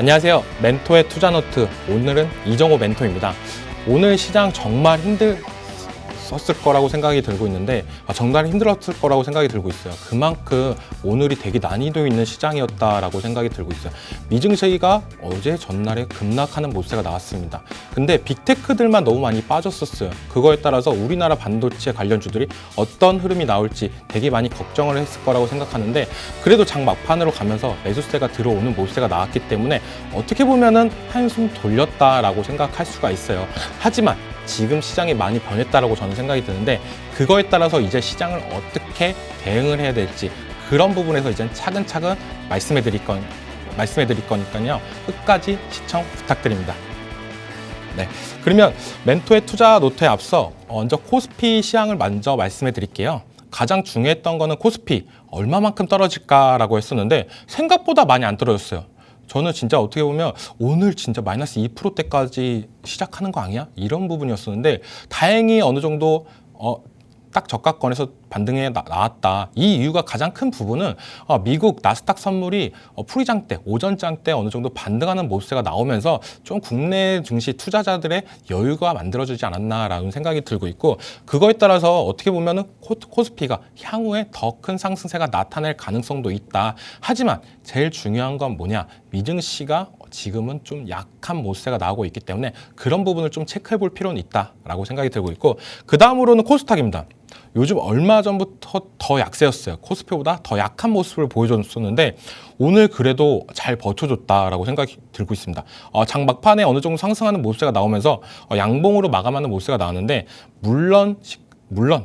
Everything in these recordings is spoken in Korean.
안녕하세요. 멘토의 투자노트, 오늘은 이정호 멘토입니다. 오늘 시장 정말 힘들었을 거라고 생각이 들고 있는데 정말 힘들었을 거라고 생각이 들고 있어요. 그만큼 오늘이 되게 난이도 있는 시장이었다라고 생각이 들고 있어요. 미증시가 어제 전날에 급락하는 모습가 나왔습니다. 근데 빅테크들만 너무 많이 빠졌었어요. 그거에 따라서 우리나라 반도체 관련주들이 어떤 흐름이 나올지 되게 많이 걱정을 했을 거라고 생각하는데, 그래도 장 막판으로 가면서 매수세가 들어오는 모습가 나왔기 때문에 어떻게 보면은 한숨 돌렸다라고 생각할 수가 있어요. 하지만 지금 시장이 많이 변했다라고 저는 생각이 드는데, 그거에 따라서 이제 시장을 어떻게 대응을 해야 될지 그런 부분에서 이제 차근차근 말씀해 드릴 거니까요. 끝까지 시청 부탁드립니다. 네, 그러면 멘토의 투자 노트에 앞서 먼저 코스피 시황을 먼저 말씀해 드릴게요. 가장 중요했던 거는 코스피 얼마만큼 떨어질까라고 했었는데 생각보다 많이 안 떨어졌어요. 저는 진짜 어떻게 보면 오늘 진짜 마이너스 2%대까지 시작하는 거 아니야? 이런 부분이었었는데 다행히 어느 정도 딱 저가권에서 반등해 나왔다. 이 이유가 가장 큰 부분은 미국 나스닥 선물이 풀이장 때, 오전장 때 어느 정도 반등하는 모습세가 나오면서 좀 국내 증시 투자자들의 여유가 만들어지지 않았나라는 생각이 들고 있고, 그거에 따라서 어떻게 보면은 코스피가 향후에 더 큰 상승세가 나타낼 가능성도 있다. 하지만 제일 중요한 건 뭐냐? 미증시가 지금은 좀 약한 모습세가 나오고 있기 때문에 그런 부분을 좀 체크해 볼 필요는 있다라고 생각이 들고 있고, 그 다음으로는 코스닥입니다. 요즘 얼마 전부터 더 약세였어요. 코스피보다 더 약한 모습을 보여줬었는데 오늘 그래도 잘 버텨줬다라고 생각이 들고 있습니다. 장 막판에 어느 정도 상승하는 모습세가 나오면서 양봉으로 마감하는 모습세가 나왔는데, 물론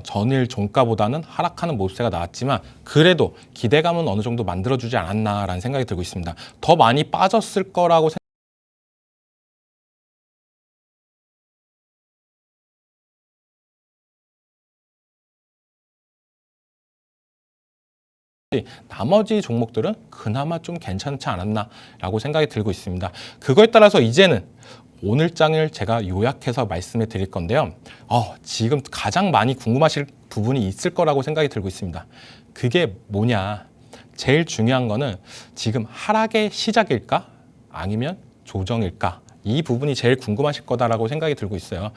전일 종가보다는 하락하는 모습세가 나왔지만 그래도 기대감은 어느 정도 만들어주지 않았나라는 생각이 들고 있습니다. 더 많이 빠졌을 거라고 나머지 종목들은 그나마 좀 괜찮지 않았나라고 생각이 들고 있습니다. 그거에 따라서 이제는 오늘 장을 제가 요약해서 말씀해 드릴 건데요. 지금 가장 많이 궁금하실 부분이 있을 거라고 생각이 들고 있습니다. 그게 뭐냐? 제일 중요한 거는 지금 하락의 시작일까? 아니면 조정일까? 이 부분이 제일 궁금하실 거다라고 생각이 들고 있어요.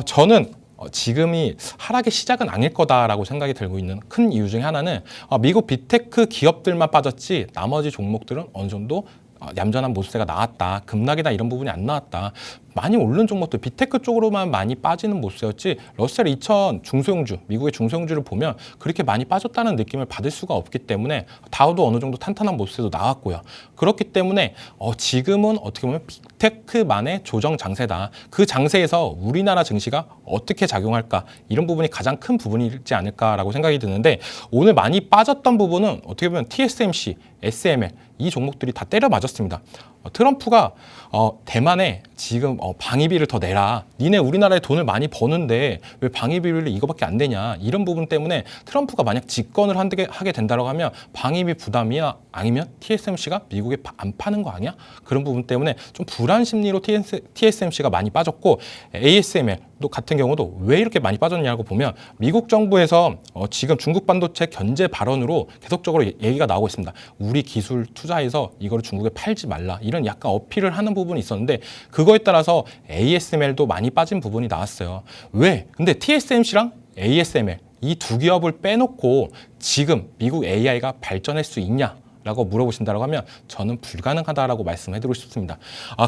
저는 지금이 하락의 시작은 아닐 거다라고 생각이 들고 있는 큰 이유 중에 하나는 미국 빅테크 기업들만 빠졌지 나머지 종목들은 어느 정도 얌전한 모습세가 나왔다. 급락이나 이런 부분이 안 나왔다. 많이 오른 종목들 빅테크 쪽으로만 많이 빠지는 모습이었지 러셀 2000 중소형주, 미국의 중소형주를 보면 그렇게 많이 빠졌다는 느낌을 받을 수가 없기 때문에 다우도 어느 정도 탄탄한 모습도 나왔고요. 그렇기 때문에 지금은 어떻게 보면 빅테크만의 조정 장세다. 그 장세에서 우리나라 증시가 어떻게 작용할까, 이런 부분이 가장 큰 부분이지 않을까라고 생각이 드는데, 오늘 많이 빠졌던 부분은 어떻게 보면 TSMC, SML 이 종목들이 다 때려 맞았습니다. 트럼프가 대만에 지금 방위비를 더 내라. 니네 우리나라에 돈을 많이 버는데 왜 방위비를 이거밖에 안 되냐. 이런 부분 때문에 트럼프가 만약 집권을 하게 된다고 하면 방위비 부담이나 아니면 TSMC가 미국에 안 파는 거 아니야? 그런 부분 때문에 좀 불안 심리로 TSMC가 많이 빠졌고, ASML 같은 경우도 왜 이렇게 많이 빠졌냐고 보면 미국 정부에서 지금 중국 반도체 견제 발언으로 계속적으로 얘기가 나오고 있습니다. 우리 기술 투자해서 이거를 중국에 팔지 말라. 이런 약간 어필을 하는 부분이 있었는데 그거에 따라서 ASML도 많이 빠진 부분이 나왔어요. 왜? 근데 TSMC랑 ASML 이 두 기업을 빼놓고 지금 미국 AI가 발전할 수 있냐? 라고 물어보신다고 하면 저는 불가능하다라고 말씀해드리고 싶습니다.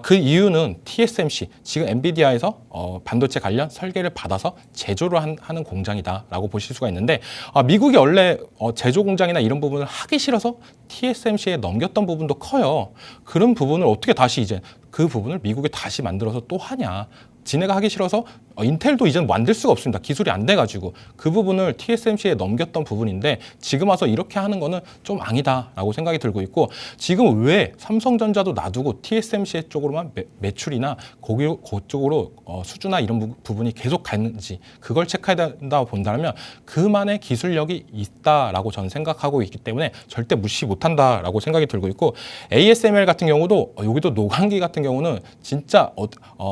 그 이유는 TSMC, 지금 엔비디아에서 반도체 관련 설계를 받아서 제조를 하는 공장이다라고 보실 수가 있는데, 미국이 원래 제조 공장이나 이런 부분을 하기 싫어서 TSMC에 넘겼던 부분도 커요. 그런 부분을 어떻게 다시 이제 그 부분을 미국에 다시 만들어서 또 하냐. 지네가 하기 싫어서 인텔도 이제는 만들 수가 없습니다. 기술이 안 돼가지고 그 부분을 TSMC에 넘겼던 부분인데 지금 와서 이렇게 하는 거는 좀 아니다라고 생각이 들고 있고, 지금 왜 삼성전자도 놔두고 TSMC 쪽으로만 매출이나 그쪽으로 수주나 이런 부분이 계속 가는지 그걸 체크해야 된다고 본다면 그만의 기술력이 있다라고 저는 생각하고 있기 때문에 절대 무시 못한다라고 생각이 들고 있고, ASML 같은 경우도 여기도 노광기 같은 경우는 진짜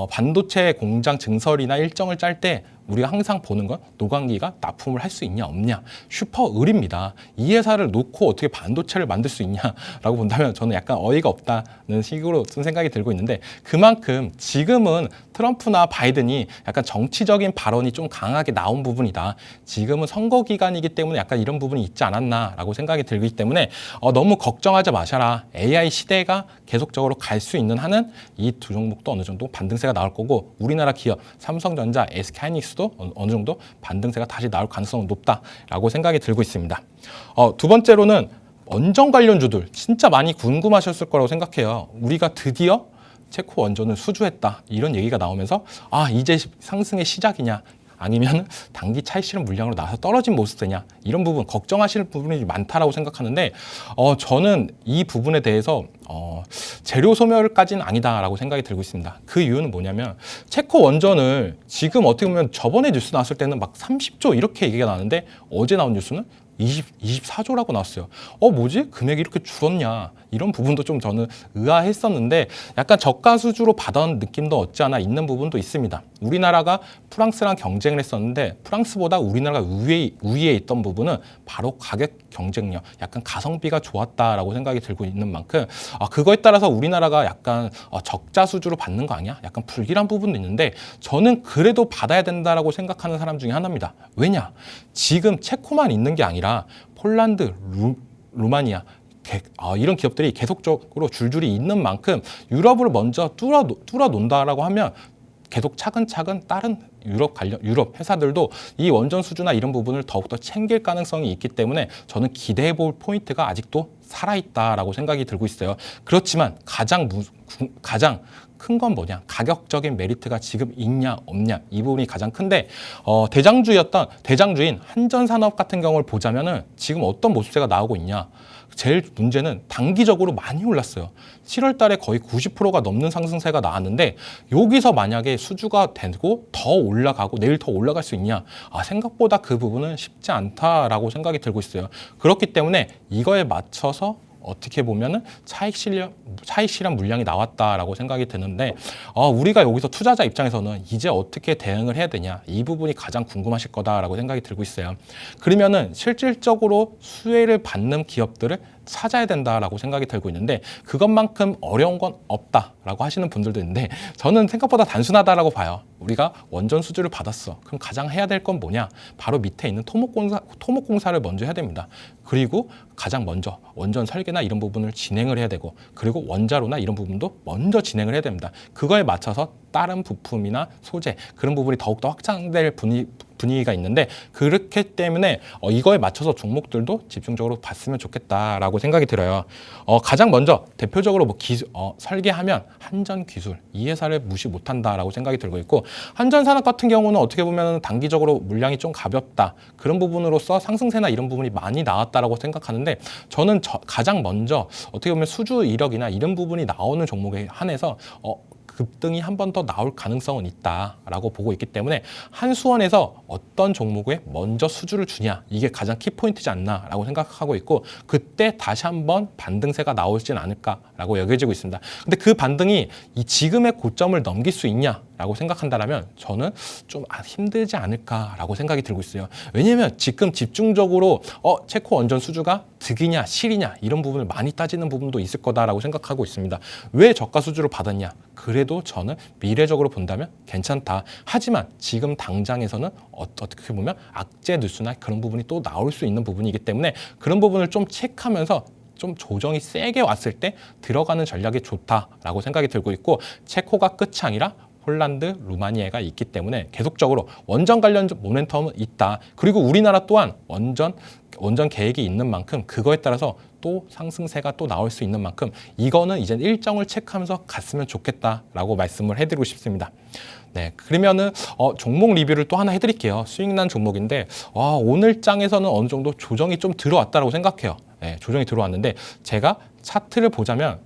반도체 공장 증설이나 일정을 짤 때 우리가 항상 보는 건 노광기가 납품을 할 수 있냐 없냐, 슈퍼을입니다. 이 회사를 놓고 어떻게 반도체를 만들 수 있냐라고 본다면 저는 약간 어이가 없다는 식으로 좀 생각이 들고 있는데, 그만큼 지금은 트럼프나 바이든이 약간 정치적인 발언이 좀 강하게 나온 부분이다. 지금은 선거 기간이기 때문에 약간 이런 부분이 있지 않았나라고 생각이 들기 때문에 너무 걱정하지 마셔라. AI 시대가 계속적으로 갈 수 있는 한은 이 두 종목도 어느 정도 반등세가 나올 거고, 우리나라 기업 삼성전자, SK하이닉스도 어느 정도 반등세가 다시 나올 가능성은 높다라고 생각이 들고 있습니다. 두 번째로는 원전 관련주들 진짜 많이 궁금하셨을 거라고 생각해요. 우리가 드디어 체코 원전을 수주했다 이런 얘기가 나오면서 이제 상승의 시작이냐, 아니면 단기 차익 실현 물량으로 나와서 떨어진 모습이냐, 이런 부분 걱정하시는 부분이 많다라고 생각하는데, 저는 이 부분에 대해서 재료 소멸까지는 아니다라고 생각이 들고 있습니다. 그 이유는 뭐냐면, 체코 원전을 지금 어떻게 보면 저번에 뉴스 나왔을 때는 막 30조 이렇게 얘기가 나는데, 어제 나온 뉴스는 24조라고 나왔어요. 뭐지? 금액이 이렇게 줄었냐? 이런 부분도 좀 저는 의아했었는데, 약간 저가 수주로 받아온 느낌도 없지 않아 있는 부분도 있습니다. 우리나라가 프랑스랑 경쟁을 했었는데, 프랑스보다 우리나라가 우위에 있던 부분은 바로 가격 경쟁력, 약간 가성비가 좋았다라고 생각이 들고 있는 만큼, 그거에 따라서 우리나라가 약간 적자 수주로 받는 거 아니야? 약간 불길한 부분도 있는데, 저는 그래도 받아야 된다라고 생각하는 사람 중에 하나입니다. 왜냐? 지금 체코만 있는 게 아니라 폴란드, 루마니아, 이런 기업들이 계속적으로 줄줄이 있는 만큼 유럽을 먼저 뚫어 놓는다라고 하면 계속 차근차근 다른 유럽 회사들도 이 원전 수주나 이런 부분을 더욱더 챙길 가능성이 있기 때문에 저는 기대해 볼 포인트가 아직도 살아있다라고 생각이 들고 있어요. 그렇지만 가장 큰 건 뭐냐? 가격적인 메리트가 지금 있냐 없냐, 이 부분이 가장 큰데, 대장주인 한전산업 같은 경우를 보자면은 지금 어떤 모습세가 나오고 있냐? 제일 문제는 단기적으로 많이 올랐어요. 7월 달에 거의 90%가 넘는 상승세가 나왔는데, 여기서 만약에 수주가 되고 더 올라가고 내일 더 올라갈 수 있냐? 생각보다 그 부분은 쉽지 않다라고 생각이 들고 있어요. 그렇기 때문에 이거에 맞춰서 어떻게 보면은 차익 실현 물량이 나왔다라고 생각이 드는데, 우리가 여기서 투자자 입장에서는 이제 어떻게 대응을 해야 되냐, 이 부분이 가장 궁금하실 거다라고 생각이 들고 있어요. 그러면은 실질적으로 수혜를 받는 기업들을 찾아야 된다라고 생각이 들고 있는데, 그것만큼 어려운 건 없다라고 하시는 분들도 있는데, 저는 생각보다 단순하다라고 봐요. 우리가 원전 수주를 받았어. 그럼 가장 해야 될 건 뭐냐? 바로 밑에 있는 토목공사를 먼저 해야 됩니다. 그리고 가장 먼저 원전 설계나 이런 부분을 진행을 해야 되고, 그리고 원자로나 이런 부분도 먼저 진행을 해야 됩니다. 그거에 맞춰서 다른 부품이나 소재, 그런 부분이 더욱더 확장될 분위기가 있는데, 그렇기 때문에 이거에 맞춰서 종목들도 집중적으로 봤으면 좋겠다라고 생각이 들어요. 가장 먼저 대표적으로 설계하면 한전기술, 이 회사를 무시 못한다라고 생각이 들고 있고, 한전산업 같은 경우는 어떻게 보면 단기적으로 물량이 좀 가볍다, 그런 부분으로서 상승세나 이런 부분이 많이 나왔다라고 생각하는데, 저는 가장 먼저 어떻게 보면 수주 이력이나 이런 부분이 나오는 종목에 한해서 급등이 한 번 더 나올 가능성은 있다라고 보고 있기 때문에, 한수원에서 어떤 종목에 먼저 수주를 주냐, 이게 가장 키포인트지 않나라고 생각하고 있고, 그때 다시 한번 반등세가 나오진 않을까라고 여겨지고 있습니다. 근데 그 반등이 이 지금의 고점을 넘길 수 있냐라고 생각한다면 저는 좀 힘들지 않을까라고 생각이 들고 있어요. 왜냐하면 지금 집중적으로 체코 원전 수주가 득이냐 실이냐 이런 부분을 많이 따지는 부분도 있을 거다라고 생각하고 있습니다. 왜 저가 수주를 받았냐? 그래도 저는 미래적으로 본다면 괜찮다. 하지만 지금 당장에서는 어떻게 보면 악재 뉴스나 그런 부분이 또 나올 수 있는 부분이기 때문에, 그런 부분을 좀 체크하면서 좀 조정이 세게 왔을 때 들어가는 전략이 좋다라고 생각이 들고 있고, 체코가 끝이 아니라 폴란드, 루마니아가 있기 때문에 계속적으로 원전 관련 모멘텀은 있다. 그리고 우리나라 또한 원전 계획이 있는 만큼 그거에 따라서 또 상승세가 또 나올 수 있는 만큼, 이거는 이제 일정을 체크하면서 갔으면 좋겠다라고 말씀을 해드리고 싶습니다. 네, 그러면은 종목 리뷰를 또 하나 해드릴게요. 수익난 종목인데 오늘 장에서는 어느 정도 조정이 좀 들어왔다라고 생각해요. 네, 조정이 들어왔는데 제가 차트를 보자면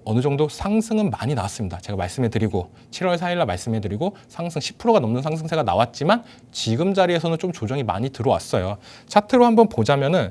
어느 정도 상승은 많이 나왔습니다. 제가 말씀해드리고 7월 4일날 말씀해드리고 상승 10%가 넘는 상승세가 나왔지만 지금 자리에서는 좀 조정이 많이 들어왔어요. 차트로 한번 보자면은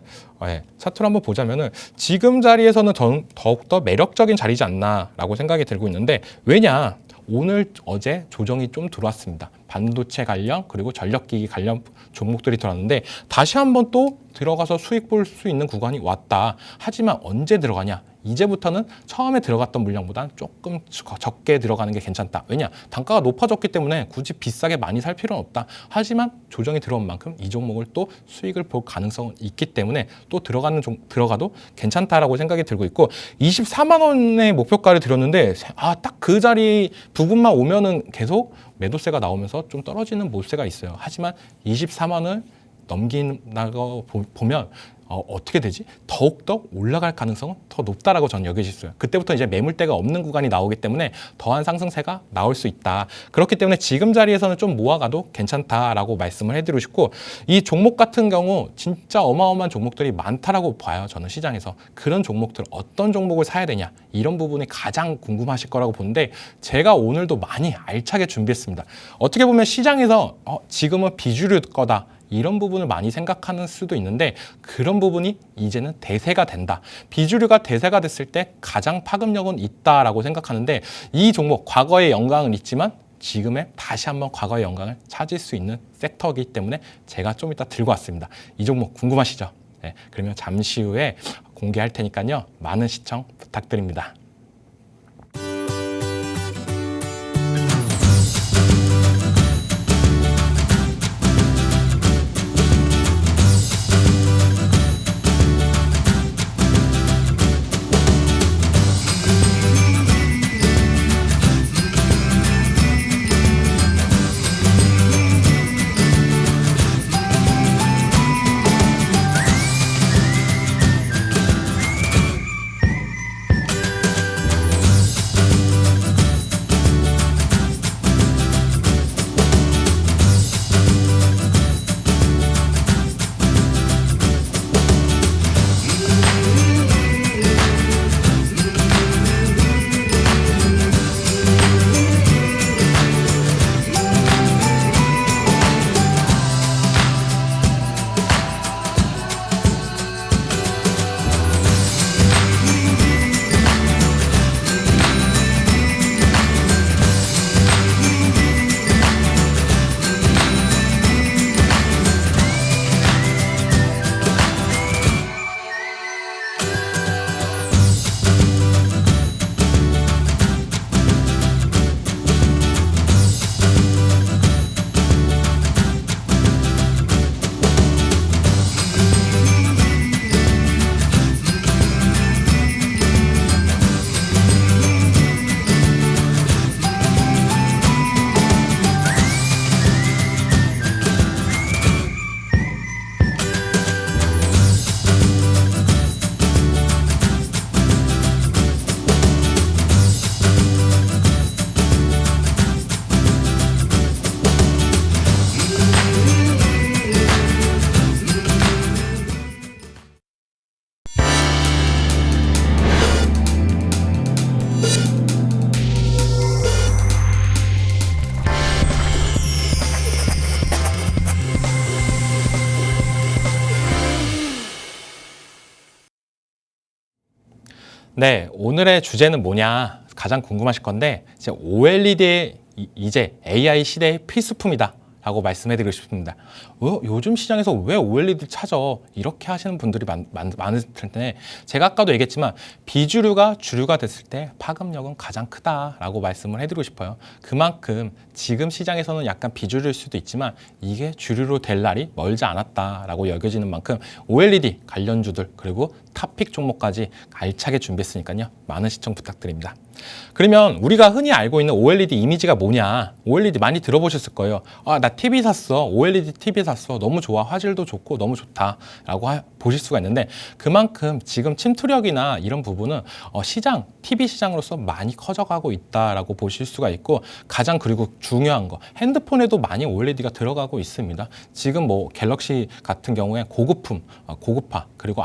지금 자리에서는 더욱더 매력적인 자리지 않나라고 생각이 들고 있는데, 왜냐? 오늘 어제 조정이 좀 들어왔습니다. 반도체 관련 그리고 전력기기 관련 종목들이 들어왔는데 다시 한번 또 들어가서 수익 볼 수 있는 구간이 왔다. 하지만 언제 들어가냐? 이제부터는 처음에 들어갔던 물량보다 조금 적게 들어가는 게 괜찮다. 왜냐? 단가가 높아졌기 때문에 굳이 비싸게 많이 살 필요는 없다. 하지만 조정이 들어온 만큼 이 종목을 또 수익을 볼 가능성은 있기 때문에 또 들어가도 괜찮다라고 생각이 들고 있고 24만 원의 목표가를 드렸는데 딱 그 자리 부분만 오면은 계속 매도세가 나오면서 좀 떨어지는 모세가 있어요. 하지만 24만 원을 넘긴다고 보면 어떻게 되지? 더욱더 올라갈 가능성은 더 높다라고 저는 여겨질 수 있어요. 그때부터 이제 매물대가 없는 구간이 나오기 때문에 더한 상승세가 나올 수 있다. 그렇기 때문에 지금 자리에서는 좀 모아가도 괜찮다라고 말씀을 해드리고 싶고 이 종목 같은 경우 진짜 어마어마한 종목들이 많다라고 봐요. 저는 시장에서. 그런 종목들 어떤 종목을 사야 되냐 이런 부분이 가장 궁금하실 거라고 보는데 제가 오늘도 많이 알차게 준비했습니다. 어떻게 보면 시장에서 지금은 비주류 거다. 이런 부분을 많이 생각하는 수도 있는데 그런 부분이 이제는 대세가 된다. 비주류가 대세가 됐을 때 가장 파급력은 있다라고 생각하는데 이 종목 과거의 영광은 있지만 지금의 다시 한번 과거의 영광을 찾을 수 있는 섹터이기 때문에 제가 좀 이따 들고 왔습니다. 이 종목 궁금하시죠? 네, 그러면 잠시 후에 공개할 테니까요. 많은 시청 부탁드립니다. 네, 오늘의 주제는 뭐냐 가장 궁금하실 건데 이제 OLED의 이제 AI 시대의 필수품이다 라고 말씀해드리고 싶습니다. 요즘 시장에서 왜 OLED를 찾아? 이렇게 하시는 분들이 많을 텐데 제가 아까도 얘기했지만 비주류가 주류가 됐을 때 파급력은 가장 크다라고 말씀을 해드리고 싶어요. 그만큼 지금 시장에서는 약간 비주류일 수도 있지만 이게 주류로 될 날이 멀지 않았다라고 여겨지는 만큼 OLED 관련주들 그리고 탑픽 종목까지 알차게 준비했으니까요. 많은 시청 부탁드립니다. 그러면 우리가 흔히 알고 있는 OLED 이미지가 뭐냐? OLED 많이 들어보셨을 거예요. 나 TV 샀어. OLED TV 샀어. 너무 좋아. 화질도 좋고 너무 좋다라고 보실 수가 있는데 그만큼 지금 침투력이나 이런 부분은 시장, TV 시장으로서 많이 커져가고 있다라고 보실 수가 있고 가장 그리고 중요한 거 핸드폰에도 많이 OLED가 들어가고 있습니다. 지금 뭐 갤럭시 같은 경우에 고급품, 고급화 그리고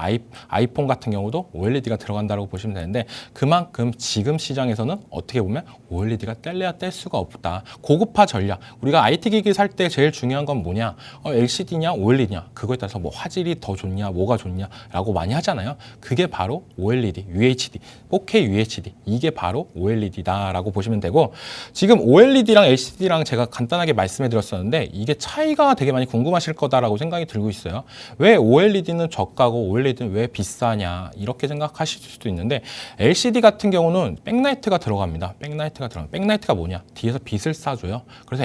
아이폰 같은 경우도 OLED가 들어간다고 보시면 되는데 그만큼 지금 시장 입장에서는 어떻게 보면 OLED가 뗄래야 뗄 수가 없다. 고급화 전략. 우리가 IT 기기 살 때 제일 중요한 건 뭐냐? LCD냐 OLED냐. 그거에 따라서 뭐 화질이 더 좋냐, 뭐가 좋냐라고 많이 하잖아요. 그게 바로 OLED, UHD, 4K UHD. 이게 바로 OLED다라고 보시면 되고, 지금 OLED랑 LCD랑 제가 간단하게 말씀해 드렸었는데 이게 차이가 되게 많이 궁금하실 거다라고 생각이 들고 있어요. 왜 OLED는 저가고 OLED는 왜 비싸냐 이렇게 생각하실 수도 있는데, LCD 같은 경우는 백라이트가 들어갑니다. 백라이트가 뭐냐? 뒤에서 빛을 쏴줘요. 그래서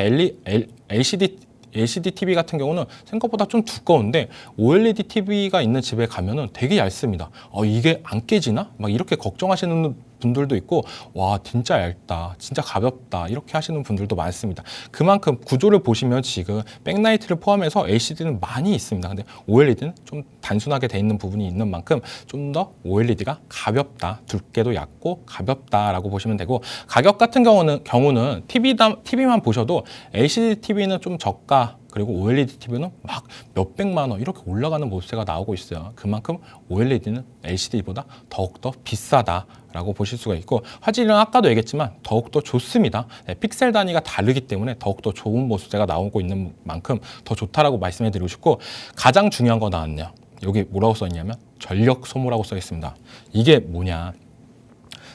LCD TV 같은 경우는 생각보다 좀 두꺼운데 OLED TV가 있는 집에 가면은 되게 얇습니다. 이게 안 깨지나? 막 이렇게 걱정하시는 분들도 있고, 와 진짜 얇다, 진짜 가볍다 이렇게 하시는 분들도 많습니다. 그만큼 구조를 보시면 지금 백라이트를 포함해서 LCD는 많이 있습니다. 근데 OLED는 좀 단순하게 돼 있는 부분이 있는 만큼 좀 더 OLED가 가볍다, 두께도 얇고 가볍다라고 보시면 되고, 가격 같은 경우는 TV만 보셔도 LCD TV는 좀 저가, 그리고 OLED TV는 막 몇백만 원 이렇게 올라가는 모습세가 나오고 있어요. 그만큼 OLED는 LCD보다 더욱더 비싸다라고 보실 수가 있고, 화질은 아까도 얘기했지만 더욱더 좋습니다. 픽셀 단위가 다르기 때문에 더욱더 좋은 모습세가 나오고 있는 만큼 더 좋다라고 말씀해 드리고 싶고, 가장 중요한 거 나왔네요. 여기 뭐라고 써 있냐면 전력 소모라고 써 있습니다. 이게 뭐냐?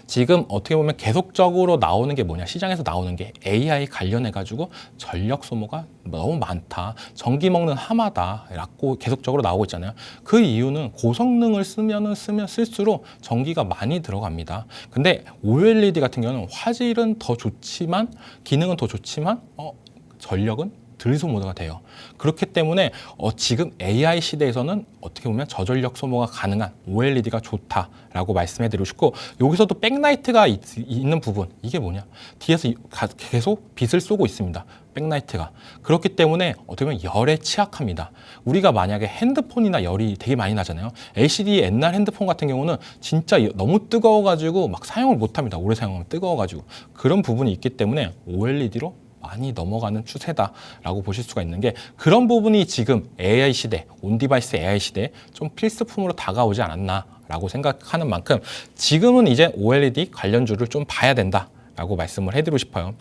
지금 어떻게 보면 계속적으로 나오는 게 뭐냐, 시장에서 나오는 게 AI 관련해 가지고 전력 소모가 너무 많다, 전기 먹는 하마다라고 계속적으로 나오고 있잖아요. 그 이유는 고성능을 쓰면 쓸수록 전기가 많이 들어갑니다. 근데 OLED 같은 경우는 화질은 더 좋지만, 기능은 더 좋지만 전력은 덜 소모가 돼요. 그렇기 때문에 지금 AI 시대에서는 어떻게 보면 저전력 소모가 가능한 OLED가 좋다라고 말씀해 드리고 싶고, 여기서도 백라이트가 있는 부분, 이게 뭐냐? 뒤에서 계속 빛을 쏘고 있습니다. 백라이트가. 그렇기 때문에 어떻게 보면 열에 취약합니다. 우리가 만약에 핸드폰이나 열이 되게 많이 나잖아요. LCD 옛날 핸드폰 같은 경우는 진짜 너무 뜨거워가지고 막 사용을 못합니다. 오래 사용하면 뜨거워가지고. 그런 부분이 있기 때문에 OLED로 많이 넘어가는 추세다라고 보실 수가 있는 게, 그런 부분이 지금 AI 시대, 온디바이스 AI 시대에 좀 필수품으로 다가오지 않았나라고 생각하는 만큼, 지금은 이제 OLED 관련주를 좀 봐야 된다라고 말씀을 해드리고 싶어요.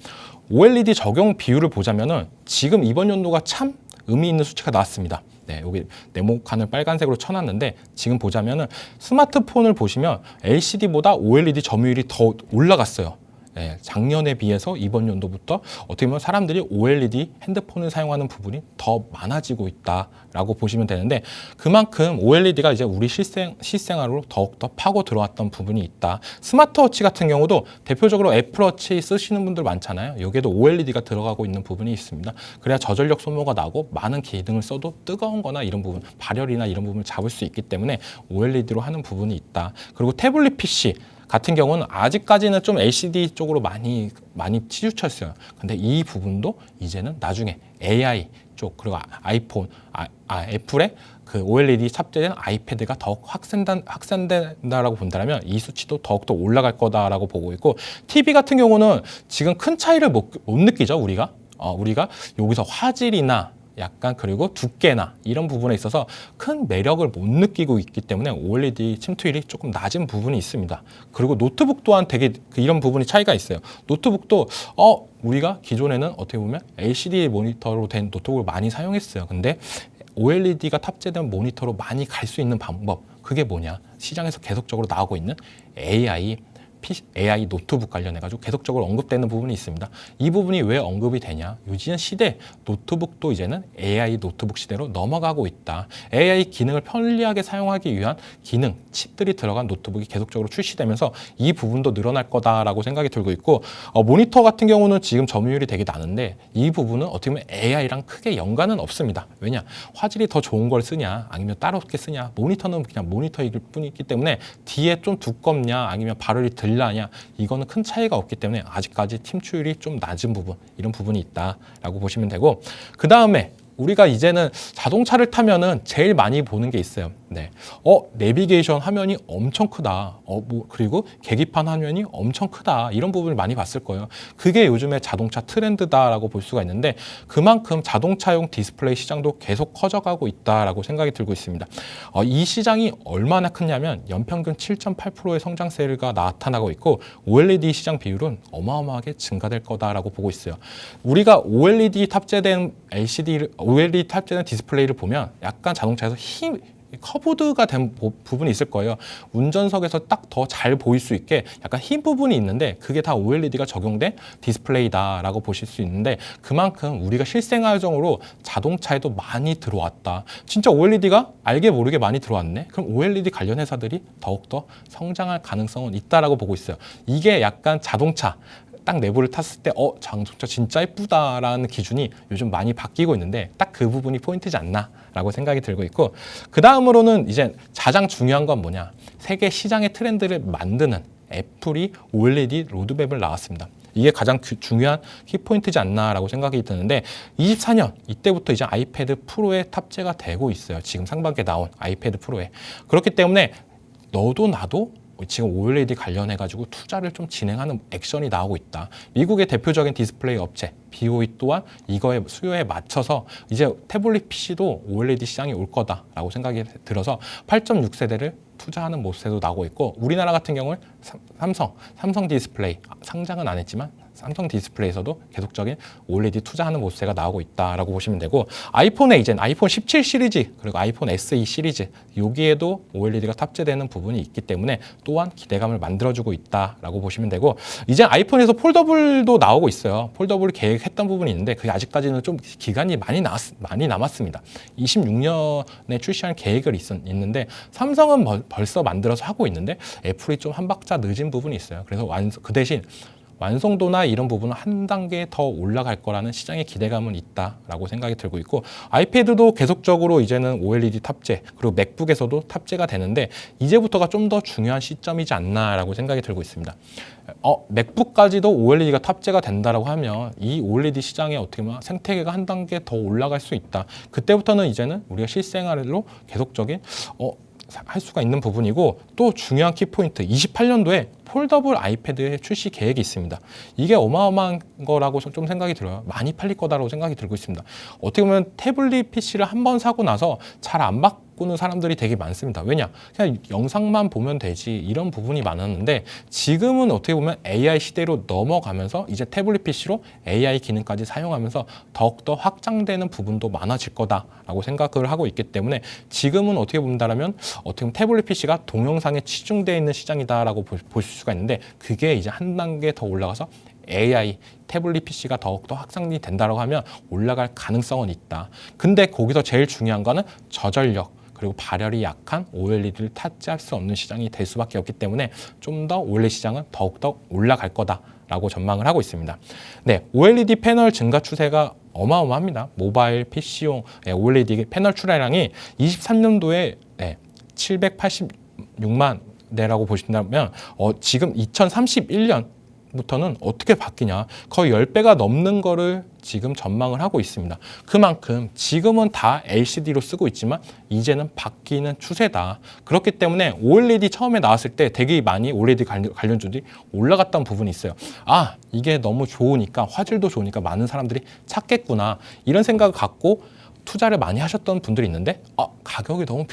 OLED 적용 비율을 보자면은 지금 이번 연도가 참 의미 있는 수치가 나왔습니다. 네, 여기 네모칸을 빨간색으로 쳐놨는데, 지금 보자면은 스마트폰을 보시면 LCD보다 OLED 점유율이 더 올라갔어요. 네, 작년에 비해서 이번 연도부터 어떻게 보면 사람들이 OLED 핸드폰을 사용하는 부분이 더 많아지고 있다라고 보시면 되는데, 그만큼 OLED가 이제 우리 실생활로 더욱더 파고 들어왔던 부분이 있다. 스마트워치 같은 경우도 대표적으로 애플워치 쓰시는 분들 많잖아요. 여기에도 OLED가 들어가고 있는 부분이 있습니다. 그래야 저전력 소모가 나고 많은 기능을 써도 뜨거운 거나 이런 부분, 발열이나 이런 부분을 잡을 수 있기 때문에 OLED로 하는 부분이 있다. 그리고 태블릿 PC 같은 경우는 아직까지는 좀 LCD 쪽으로 많이 치우쳤어요. 근데 이 부분도 이제는 나중에 AI 쪽, 그리고 아이폰, 애플의 그 OLED 탑재된 아이패드가 더욱 확산된다라고 본다면 이 수치도 더욱더 올라갈 거다라고 보고 있고, TV 같은 경우는 지금 큰 차이를 못 느끼죠. 우리가 여기서 화질이나 약간 그리고 두께나 이런 부분에 있어서 큰 매력을 못 느끼고 있기 때문에 OLED 침투율이 조금 낮은 부분이 있습니다. 그리고 노트북 또한 되게 이런 부분이 차이가 있어요. 노트북도 우리가 기존에는 어떻게 보면 LCD 모니터로 된 노트북을 많이 사용했어요. 근데 OLED가 탑재된 모니터로 많이 갈 수 있는 방법, 그게 뭐냐? 시장에서 계속적으로 나오고 있는 AI 노트북 관련해가지고 계속적으로 언급되는 부분이 있습니다. 이 부분이 왜 언급이 되냐? 요즘 시대 노트북도 이제는 AI 노트북 시대로 넘어가고 있다. AI 기능을 편리하게 사용하기 위한 기능, 칩들이 들어간 노트북이 계속적으로 출시되면서 이 부분도 늘어날 거다라고 생각이 들고 있고, 모니터 같은 경우는 지금 점유율이 되게 낮은데 이 부분은 어떻게 보면 AI랑 크게 연관은 없습니다. 왜냐? 화질이 더 좋은 걸 쓰냐 아니면 따롭게 쓰냐, 모니터는 그냥 모니터일 뿐이기 때문에 뒤에 좀 두껍냐 아니면 발열이 덜 나냐, 이거는 큰 차이가 없기 때문에 아직까지 침투율이 좀 낮은 부분, 이런 부분이 있다라고 보시면 되고, 그 다음에 우리가 이제는 자동차를 타면은 제일 많이 보는 게 있어요. 네. 내비게이션 화면이 엄청 크다. 그리고 계기판 화면이 엄청 크다. 이런 부분을 많이 봤을 거예요. 그게 요즘에 자동차 트렌드다라고 볼 수가 있는데 그만큼 자동차용 디스플레이 시장도 계속 커져가고 있다라고 생각이 들고 있습니다. 이 시장이 얼마나 크냐면 연평균 7.8%의 성장세가 나타나고 있고 OLED 시장 비율은 어마어마하게 증가될 거다라고 보고 있어요. 우리가 OLED 탑재된 OLED 탑재된 디스플레이를 보면 약간 자동차에서 커브드가 된 부분이 있을 거예요. 운전석에서 딱 더 잘 보일 수 있게 약간 흰 부분이 있는데 그게 다 OLED가 적용된 디스플레이다라고 보실 수 있는데 그만큼 우리가 실생활적으로 자동차에도 많이 들어왔다. 진짜 OLED가 알게 모르게 많이 들어왔네. 그럼 OLED 관련 회사들이 더욱더 성장할 가능성은 있다라고 보고 있어요. 이게 약간 자동차 딱 내부를 탔을 때 자동차 진짜 예쁘다라는 기준이 요즘 많이 바뀌고 있는데 딱 그 부분이 포인트지 않나 라고 생각이 들고 있고 그 다음으로는 이제 가장 중요한 건 뭐냐 세계 시장의 트렌드를 만드는 애플이 OLED 로드맵을 나왔습니다. 이게 가장 중요한 키포인트지 않나라고 생각이 드는데 24년 이때부터 이제 아이패드 프로에 탑재가 되고 있어요. 지금 상반기에 나온 아이패드 프로에. 그렇기 때문에 너도 나도 지금 OLED 관련해가지고 투자를 좀 진행하는 액션이 나오고 있다. 미국의 대표적인 디스플레이 업체 BOE 또한 이거의 수요에 맞춰서 이제 태블릿 PC도 OLED 시장이 올 거다라고 생각이 들어서 8.6세대를 투자하는 모습도 나오고 있고 우리나라 같은 경우는 삼성 디스플레이 상장은 안 했지만 삼성 디스플레이에서도 계속적인 OLED 투자하는 모습세가 나오고 있다라고 보시면 되고 아이폰에 이제 아이폰 17 시리즈 그리고 아이폰 SE 시리즈 여기에도 OLED가 탑재되는 부분이 있기 때문에 또한 기대감을 만들어주고 있다라고 보시면 되고 이제 아이폰에서 폴더블도 나오고 있어요. 폴더블을 계획했던 부분이 있는데 그게 아직까지는 좀 기간이 많이 남았습니다. 26년에 출시할 계획을 있는데 삼성은 벌써 만들어서 하고 있는데 애플이 좀 한 박자 늦은 부분이 있어요. 그래서 그 대신 완성도나 이런 부분은 한 단계 더 올라갈 거라는 시장의 기대감은 있다라고 생각이 들고 있고 아이패드도 계속적으로 이제는 OLED 탑재 그리고 맥북에서도 탑재가 되는데 이제부터가 좀 더 중요한 시점이지 않나라고 생각이 들고 있습니다. 맥북까지도 OLED가 탑재가 된다라고 하면 이 OLED 시장에 어떻게 보면 생태계가 한 단계 더 올라갈 수 있다. 그때부터는 이제는 우리가 실생활로 계속적인 할 수가 있는 부분이고 또 중요한 키포인트 28년도에 폴더블 아이패드의 출시 계획이 있습니다. 이게 어마어마한 거라고 좀 생각이 들어요. 많이 팔릴 거다라고 생각이 들고 있습니다. 어떻게 보면 태블릿 PC를 한 번 사고 나서 잘 안 바꾸는 사람들이 되게 많습니다. 왜냐? 그냥 영상만 보면 되지 이런 부분이 많았는데 지금은 어떻게 보면 AI 시대로 넘어가면서 이제 태블릿 PC로 AI 기능까지 사용하면서 더욱더 확장되는 부분도 많아질 거다라고 생각을 하고 있기 때문에 지금은 어떻게 본다라면 어떻게 보면 태블릿 PC가 동영상에 치중되어 있는 시장이다라고 보실 수가 있는데 그게 이제 한 단계 더 올라가서 AI 태블릿 PC가 더욱더 확장이 된다고 하면 올라갈 가능성은 있다. 근데 거기서 제일 중요한 거는 저전력 그리고 발열이 약한 OLED를 탑재할 수 없는 시장이 될 수밖에 없기 때문에 좀 더 OLED 시장은 더욱더 올라갈 거다라고 전망을 하고 있습니다. 네, OLED 패널 증가 추세가 어마어마합니다. 모바일, PC용 OLED 패널 출하량이 23년도에 786만 대라고 보신다면 지금 2031년부터는 어떻게 바뀌냐 거의 10배가 넘는 거를 지금 전망을 하고 있습니다. 그만큼 지금은 다 LCD로 쓰고 있지만 이제는 바뀌는 추세다. 그렇기 때문에 OLED 처음에 나왔을 때 되게 많이 OLED 관련주들이 올라갔던 부분이 있어요. 이게 너무 좋으니까 화질도 좋으니까 많은 사람들이 찾겠구나 이런 생각을 갖고 투자를 많이 하셨던 분들이 있는데 가격이 너무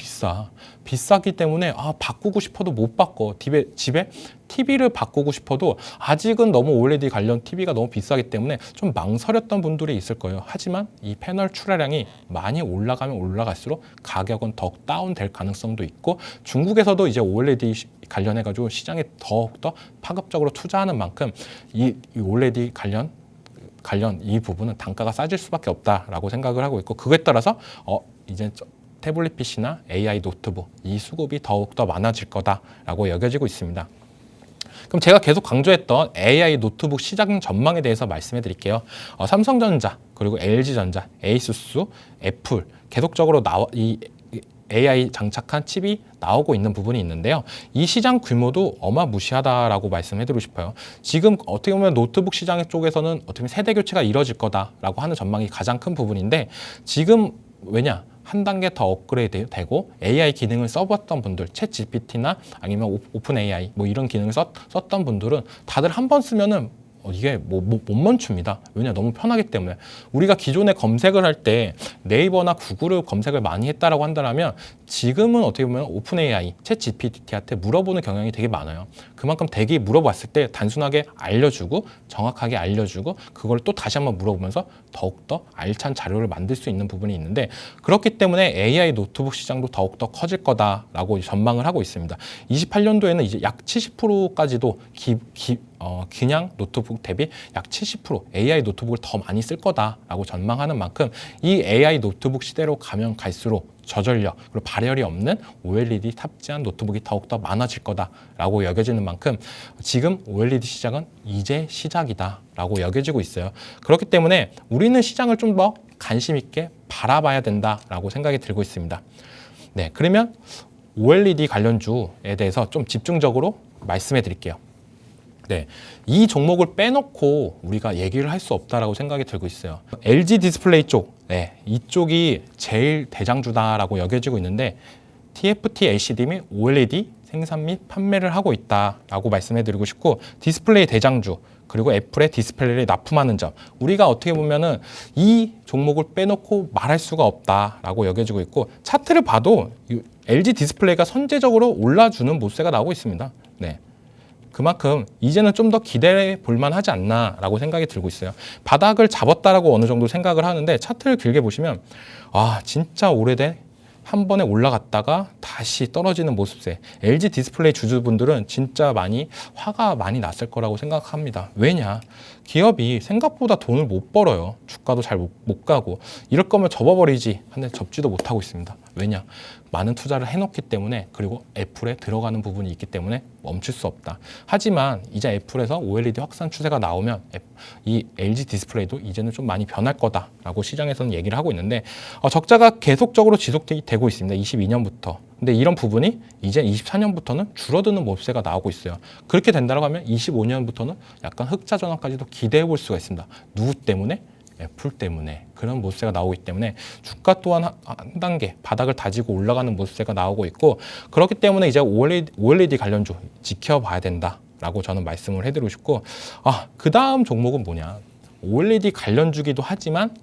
비싸기 때문에 바꾸고 싶어도 못 바꿔. 집에 TV를 바꾸고 싶어도 아직은 너무 OLED 관련 TV가 너무 비싸기 때문에 좀 망설였던 분들이 있을 거예요. 하지만 이 패널 출하량이 많이 올라가면 올라갈수록 가격은 더욱 다운될 가능성도 있고 중국에서도 이제 OLED 관련해가지고 시장에 더욱더 파급적으로 투자하는 만큼 이 OLED 관련 이 부분은 단가가 싸질 수밖에 없다라고 생각을 하고 있고 그거에 따라서 이제 태블릿 PC나 AI 노트북 이 수급이 더욱더 많아질 거다라고 여겨지고 있습니다. 그럼 제가 계속 강조했던 AI 노트북 시장 전망에 대해서 말씀해 드릴게요. 삼성전자 그리고 LG전자, 에이수스, 애플 계속적으로 이 AI 장착한 칩이 나오고 있는 부분이 있는데요. 이 시장 규모도 어마무시하다라고 말씀해드리고 싶어요. 지금 어떻게 보면 노트북 시장 쪽에서는 어떻게 보면 세대 교체가 이뤄질 거다라고 하는 전망이 가장 큰 부분인데 지금 왜냐? 한 단계 더 업그레이드 되고 AI 기능을 써봤던 분들, 챗 GPT나 아니면 오픈 AI 뭐 이런 기능을 썼던 분들은 다들 한 번 쓰면은 이게 못 멈춥니다. 왜냐 너무 편하기 때문에. 우리가 기존에 검색을 할 때 네이버나 구글을 검색을 많이 했다라고 한다면 지금은 어떻게 보면 오픈 AI, 챗 GPT한테 물어보는 경향이 되게 많아요. 그만큼 되게 물어봤을 때 단순하게 알려주고 정확하게 알려주고 그걸 또 다시 한번 물어보면서 더욱더 알찬 자료를 만들 수 있는 부분이 있는데 그렇기 때문에 AI 노트북 시장도 더욱더 커질 거다라고 전망을 하고 있습니다. 28년도에는 이제 약 70%까지도 그냥 노트북 대비 약 70% AI 노트북을 더 많이 쓸 거다라고 전망하는 만큼 이 AI 노트북 시대로 가면 갈수록 저전력 그리고 발열이 없는 OLED 탑재한 노트북이 더욱더 많아질 거다라고 여겨지는 만큼 지금 OLED 시장은 이제 시작이다라고 여겨지고 있어요. 그렇기 때문에 우리는 시장을 좀 더 관심 있게 바라봐야 된다라고 생각이 들고 있습니다. 네, 그러면 OLED 관련주에 대해서 좀 집중적으로 말씀해 드릴게요. 네, 이 종목을 빼놓고 우리가 얘기를 할 수 없다라고 생각이 들고 있어요. LG 디스플레이 쪽, 네, 이쪽이 제일 대장주다라고 여겨지고 있는데 TFT LCD 및 OLED 생산 및 판매를 하고 있다라고 말씀해드리고 싶고 디스플레이 대장주 그리고 애플의 디스플레이를 납품하는 점 우리가 어떻게 보면은 이 종목을 빼놓고 말할 수가 없다라고 여겨지고 있고 차트를 봐도 LG 디스플레이가 선제적으로 올라주는 모습세가 나오고 있습니다. 네. 그만큼 이제는 좀 더 기대해 볼만 하지 않나라고 생각이 들고 있어요. 바닥을 잡았다라고 어느 정도 생각을 하는데 차트를 길게 보시면 진짜 오래된 한 번에 올라갔다가 다시 떨어지는 모습세. LG 디스플레이 주주분들은 진짜 화가 많이 났을 거라고 생각합니다. 왜냐? 기업이 생각보다 돈을 못 벌어요. 주가도 잘 못 가고. 이럴 거면 접어버리지. 근데 접지도 못하고 있습니다. 왜냐? 많은 투자를 해놓기 때문에 그리고 애플에 들어가는 부분이 있기 때문에 멈출 수 없다. 하지만 이제 애플에서 OLED 확산 추세가 나오면 이 LG 디스플레이도 이제는 좀 많이 변할 거다라고 시장에서는 얘기를 하고 있는데 적자가 계속적으로 지속되고 있습니다. 22년부터. 근데 이런 부분이 이제 24년부터는 줄어드는 모습세가 나오고 있어요. 그렇게 된다고 하면 25년부터는 약간 흑자 전환까지도 기대해 볼 수가 있습니다. 누구 때문에? 애플 때문에 그런 모습세가 나오기 때문에 주가 또한 한 단계 바닥을 다지고 올라가는 모습세가 나오고 있고 그렇기 때문에 이제 OLED 관련주 지켜봐야 된다라고 저는 말씀을 해드리고 싶고 그 다음 종목은 뭐냐 OLED 관련주기도 하지만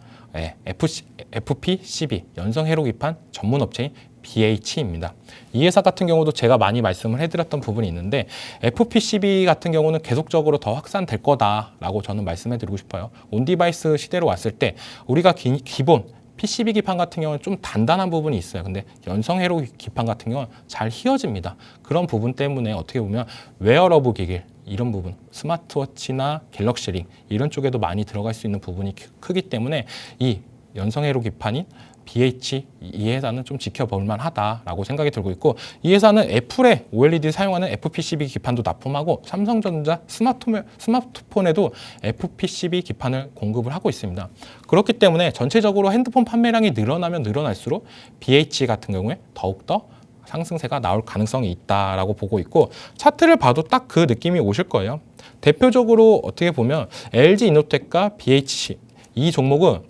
FP12 연성 회로 기판 전문 업체인 BH입니다. 이 회사 같은 경우도 제가 많이 말씀을 해드렸던 부분이 있는데 FP12 같은 경우는 계속적으로 더 확산될 거다라고 저는 말씀해드리고 싶어요. 온디바이스 시대로 왔을 때 우리가 기본 PCB 기판 같은 경우는 좀 단단한 부분이 있어요. 근데 연성 회로 기판 같은 경우는 잘 휘어집니다. 그런 부분 때문에 어떻게 보면 웨어러블 기기 이런 부분, 스마트워치나 갤럭시링 이런 쪽에도 많이 들어갈 수 있는 부분이 크기 때문에 이 연성 회로 기판인 BH 이 회사는 좀 지켜볼 만하다라고 생각이 들고 있고 이 회사는 애플의 OLED 사용하는 FP12 기판도 납품하고 삼성전자 스마트폰에도 FP12 기판을 공급을 하고 있습니다. 그렇기 때문에 전체적으로 핸드폰 판매량이 늘어나면 늘어날수록 BH 같은 경우에 더욱더 상승세가 나올 가능성이 있다라고 보고 있고 차트를 봐도 딱 그 느낌이 오실 거예요. 대표적으로 어떻게 보면 LG 이노텍과 BH 이 종목은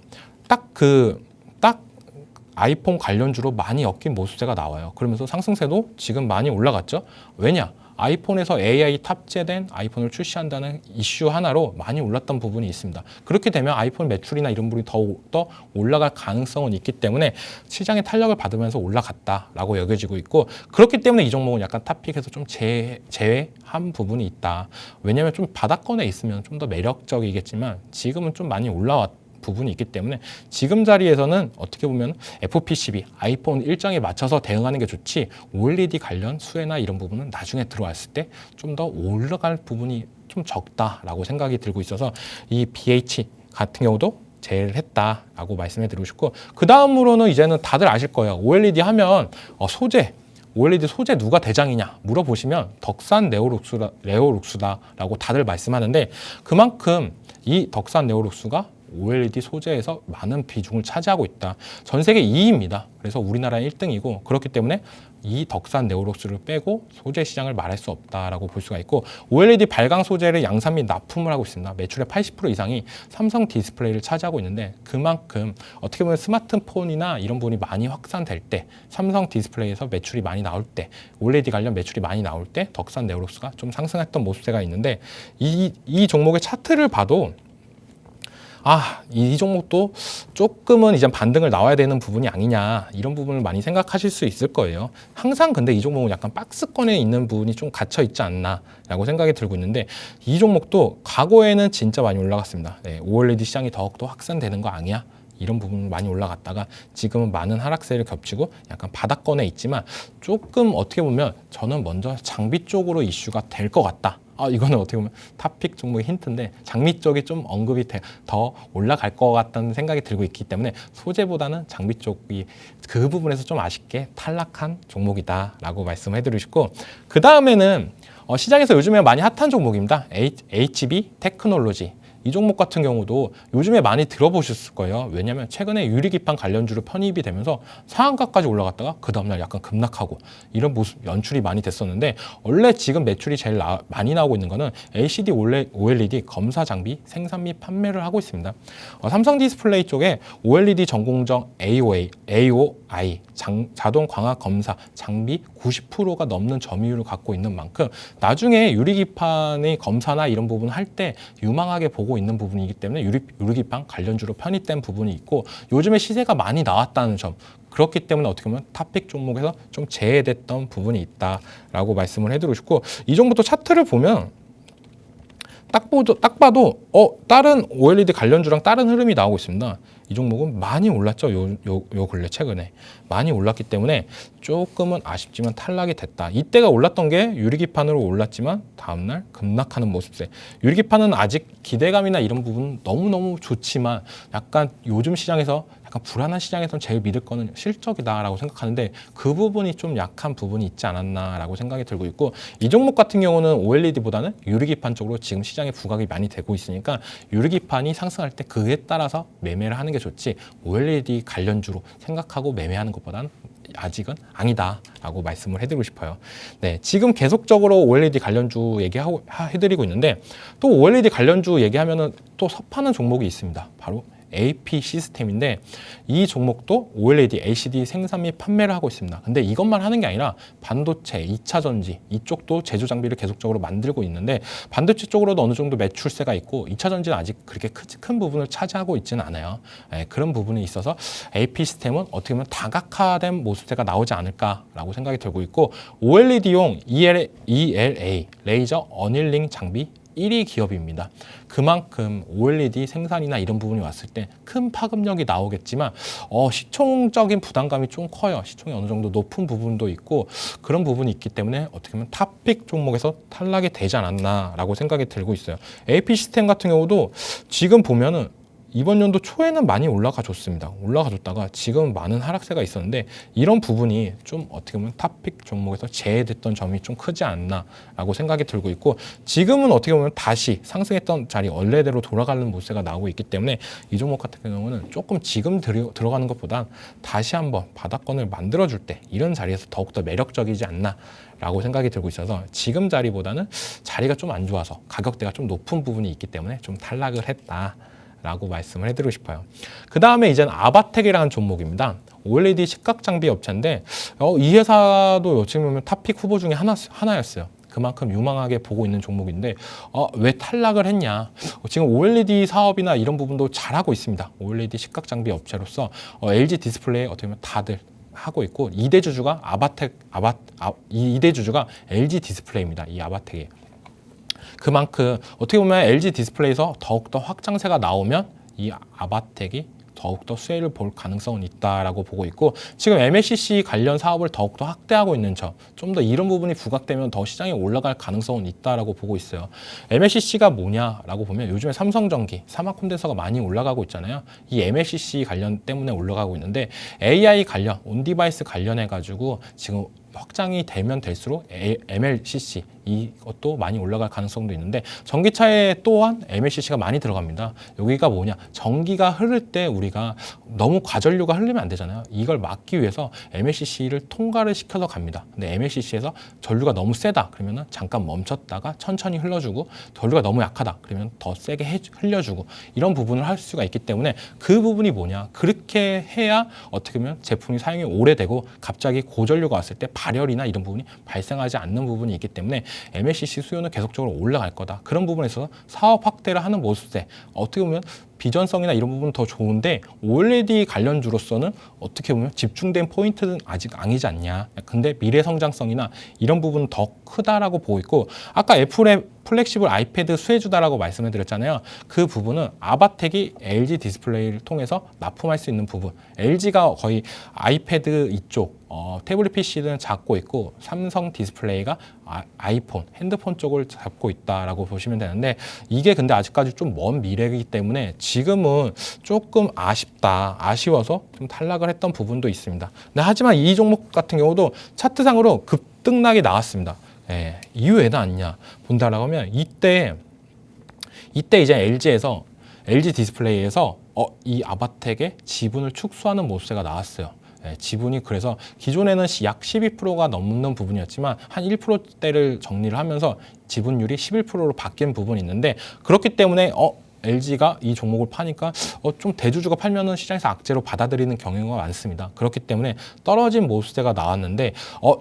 딱 아이폰 관련주로 많이 엮인 모습세가 나와요. 그러면서 상승세도 지금 많이 올라갔죠. 왜냐? 아이폰에서 AI 탑재된 아이폰을 출시한다는 이슈 하나로 많이 올랐던 부분이 있습니다. 그렇게 되면 아이폰 매출이나 이런 부분이 더욱더 올라갈 가능성은 있기 때문에 시장의 탄력을 받으면서 올라갔다라고 여겨지고 있고 그렇기 때문에 이 종목은 약간 탑픽에서 좀 제외한 부분이 있다. 왜냐하면 좀 바닥권에 있으면 좀 더 매력적이겠지만 지금은 좀 많이 올라왔다. 부분이 있기 때문에 지금 자리에서는 어떻게 보면 FP12 아이폰 일정에 맞춰서 대응하는 게 좋지 OLED 관련 수혜나 이런 부분은 나중에 들어왔을 때 좀 더 올라갈 부분이 좀 적다라고 생각이 들고 있어서 이 BH 같은 경우도 제외를 했다라고 말씀해 드리고 싶고 그 다음으로는 이제는 다들 아실 거예요. OLED 하면 OLED 소재 누가 대장이냐 물어보시면 덕산 네오룩스다라고 다들 말씀하는데 그만큼 이 덕산 네오룩스가 OLED 소재에서 많은 비중을 차지하고 있다. 전 세계 2위입니다. 그래서 우리나라 1등이고 그렇기 때문에 이 덕산 네오록스를 빼고 소재 시장을 말할 수 없다라고 볼 수가 있고 OLED 발광 소재를 양산 및 납품을 하고 있습니다. 매출의 80% 이상이 삼성 디스플레이를 차지하고 있는데 그만큼 어떻게 보면 스마트폰이나 이런 부분이 많이 확산될 때 삼성 디스플레이에서 매출이 많이 나올 때 OLED 관련 매출이 많이 나올 때 덕산 네오록스가 좀 상승했던 모습세가 있는데 이 종목의 차트를 봐도 이 종목도 조금은 이제 반등을 나와야 되는 부분이 아니냐 이런 부분을 많이 생각하실 수 있을 거예요. 항상 근데 이 종목은 약간 박스권에 있는 부분이 좀 갇혀 있지 않나 라고 생각이 들고 있는데 이 종목도 과거에는 진짜 많이 올라갔습니다. 네, OLED 시장이 더욱더 확산되는 거 아니야? 이런 부분 많이 올라갔다가 지금은 많은 하락세를 겹치고 약간 바닥권에 있지만 조금 어떻게 보면 저는 먼저 장비 쪽으로 이슈가 될 것 같다. 이거는 어떻게 보면 탑픽 종목의 힌트인데 장비 쪽이 좀 언급이 더 올라갈 것 같다는 생각이 들고 있기 때문에 소재보다는 장비 쪽이 그 부분에서 좀 아쉽게 탈락한 종목이다라고 말씀해드리고 싶고 그 다음에는 시장에서 요즘에 많이 핫한 종목입니다. HB 테크놀로지. 이 종목 같은 경우도 요즘에 많이 들어보셨을 거예요. 왜냐하면 최근에 유리기판 관련주로 편입이 되면서 상한가까지 올라갔다가 그 다음날 약간 급락하고 이런 모습 연출이 많이 됐었는데 원래 지금 매출이 제일 많이 나오고 있는 거는 LCD OLED 검사 장비 생산 및 판매를 하고 있습니다. 삼성 디스플레이 쪽에 OLED 전공정 AOI 자동 광학 검사 장비 90%가 넘는 점유율을 갖고 있는 만큼 나중에 유리기판의 검사나 이런 부분 할 때 유망하게 보고 있는 부분이기 때문에 유리기판 관련주로 편입된 부분이 있고 요즘에 시세가 많이 나왔다는 점 그렇기 때문에 어떻게 보면 탑픽 종목에서 좀 제외됐던 부분이 있다라고 말씀을 해드리고 싶고 이 종목도 차트를 보면 딱 봐도 다른 OLED 관련주랑 다른 흐름이 나오고 있습니다. 이 종목은 많이 올랐죠. 요 근래 최근에 많이 올랐기 때문에 조금은 아쉽지만 탈락이 됐다. 이때가 올랐던 게 유리기판으로 올랐지만 다음날 급락하는 모습세. 유리기판은 아직 기대감이나 이런 부분은 너무너무 좋지만 약간 요즘 시장에서 약간 불안한 시장에서는 제일 믿을 거는 실적이다라고 생각하는데 그 부분이 좀 약한 부분이 있지 않았나라고 생각이 들고 있고 이 종목 같은 경우는 OLED보다는 유리기판 쪽으로 지금 시장에 부각이 많이 되고 있으니까 유리기판이 상승할 때 그에 따라서 매매를 하는 게 좋지 OLED 관련주로 생각하고 매매하는 것보다는 아직은 아니다라고 말씀을 해드리고 싶어요. 네, 지금 계속적으로 OLED 관련주 해드리고 있는데 또 OLED 관련주 얘기하면은 또 섭하는 종목이 있습니다. 바로 AP 시스템인데 이 종목도 OLED, LCD 생산 및 판매를 하고 있습니다. 근데 이것만 하는 게 아니라 반도체, 2차 전지 이쪽도 제조 장비를 계속적으로 만들고 있는데 반도체 쪽으로도 어느 정도 매출세가 있고 2차 전지는 아직 그렇게 큰 부분을 차지하고 있지는 않아요. 그런 부분이 있어서 AP 시스템은 어떻게 보면 다각화된 모습세가 나오지 않을까라고 생각이 들고 있고 OLED용 ELA 레이저 어닐링 장비 1위 기업입니다. 그만큼 OLED 생산이나 이런 부분이 왔을 때 큰 파급력이 나오겠지만 시총적인 부담감이 좀 커요. 시총이 어느 정도 높은 부분도 있고 그런 부분이 있기 때문에 어떻게 보면 탑픽 종목에서 탈락이 되지 않았나라고 생각이 들고 있어요. AP 시스템 같은 경우도 지금 보면은 이번 연도 초에는 많이 올라가줬습니다. 올라가줬다가 지금 많은 하락세가 있었는데 이런 부분이 좀 어떻게 보면 탑픽 종목에서 제외됐던 점이 좀 크지 않나라고 생각이 들고 있고 지금은 어떻게 보면 다시 상승했던 자리 원래대로 돌아가는 모습가 나오고 있기 때문에 이 종목 같은 경우는 조금 지금 들어가는 것보다 다시 한번 바닥권을 만들어줄 때 이런 자리에서 더욱더 매력적이지 않나 라고 생각이 들고 있어서 지금 자리보다는 자리가 좀 안 좋아서 가격대가 좀 높은 부분이 있기 때문에 좀 탈락을 했다 라고 말씀을 해드리고 싶어요. 그 다음에 이제는 아바텍이라는 종목입니다. OLED 식각 장비 업체인데 이 회사도 어찌 보면 탑픽 후보 중에 하나였어요. 그만큼 유망하게 보고 있는 종목인데 왜 탈락을 했냐. 지금 OLED 사업이나 이런 부분도 잘하고 있습니다. OLED 식각 장비 업체로서 LG 디스플레이 어떻게 보면 다들 하고 있고 2대 주주가 이대 주주가 LG 디스플레이입니다. 이 아바텍이. 그만큼 어떻게 보면 LG 디스플레이에서 더욱더 확장세가 나오면 이 아바텍이 더욱더 수혜를 볼 가능성은 있다라고 보고 있고 지금 MLCC 관련 사업을 더욱더 확대하고 있는 점, 좀 더 이런 부분이 부각되면 더 시장에 올라갈 가능성은 있다라고 보고 있어요. MLCC가 뭐냐라고 보면 요즘에 삼성전기, 삼화콘덴서가 많이 올라가고 있잖아요. 이 MLCC 관련 때문에 올라가고 있는데 AI 관련, 온디바이스 관련해가지고 지금 확장이 되면 될수록 MLCC 이것도 많이 올라갈 가능성도 있는데 전기차에 또한 MLCC가 많이 들어갑니다. 여기가 뭐냐? 전기가 흐를 때 우리가 너무 과전류가 흐르면 안 되잖아요. 이걸 막기 위해서 MLCC를 통과를 시켜서 갑니다. 근데 MLCC에서 전류가 너무 세다 그러면은 잠깐 멈췄다가 천천히 흘러주고, 전류가 너무 약하다 그러면 더 세게 흘려주고, 이런 부분을 할 수가 있기 때문에 그 부분이 뭐냐? 그렇게 해야 어떻게 보면 제품이 사용이 오래되고 갑자기 고전류가 왔을 때 발열이나 이런 부분이 발생하지 않는 부분이 있기 때문에 MLCC 수요는 계속적으로 올라갈 거다. 그런 부분에서 사업 확대를 하는 모습에 어떻게 보면 비전성이나 이런 부분은 더 좋은데 OLED 관련주로서는 어떻게 보면 집중된 포인트는 아직 아니지 않냐. 근데 미래 성장성이나 이런 부분은 더 크다라고 보고 있고, 아까 애플의 플렉시블 아이패드 수혜주다라고 말씀을 드렸잖아요. 그 부분은 아바텍이 LG 디스플레이를 통해서 납품할 수 있는 부분, LG가 거의 아이패드 이쪽 태블릿 PC는 잡고 있고 삼성 디스플레이가 아이폰, 핸드폰 쪽을 잡고 있다라고 보시면 되는데, 이게 근데 아직까지 좀 먼 미래이기 때문에 지금은 조금 아쉬워서 좀 탈락을 했던 부분도 있습니다. 근데 하지만 이 종목 같은 경우도 차트상으로 급등락이 나왔습니다. 예, 이유 왜 나왔냐 본다라고 하면 이때 이제 LG 디스플레이에서 이 아바텍의 지분을 축소하는 모습세가 나왔어요. 예, 지분이 그래서 기존에는 약 12%가 넘는 부분이었지만 한 1%대를 정리를 하면서 지분율이 11%로 바뀐 부분이 있는데, 그렇기 때문에 LG가 이 종목을 파니까 좀 대주주가 팔면은 시장에서 악재로 받아들이는 경우가 많습니다. 그렇기 때문에 떨어진 모습세가 나왔는데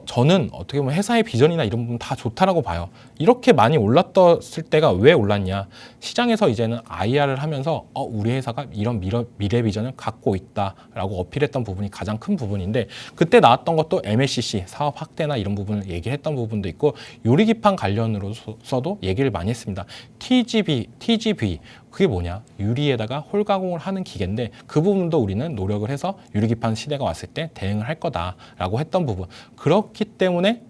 저는 어떻게 보면 회사의 비전이나 이런 부분 다 좋다라고 봐요. 이렇게 많이 올랐을 때가 왜 올랐냐? 시장에서 이제는 IR을 하면서 우리 회사가 이런 미래 비전을 갖고 있다라고 어필했던 부분이 가장 큰 부분인데, 그때 나왔던 것도 MLCC 사업 확대나 이런 부분을 얘기했던 부분도 있고, 유리기판 관련으로서도 얘기를 많이 했습니다. TGV 그게 뭐냐? 유리에다가 홀 가공을 하는 기계인데 그 부분도 우리는 노력을 해서 유리기판 시대가 왔을 때 대응을 할 거다라고 했던 부분. 그렇기 때문에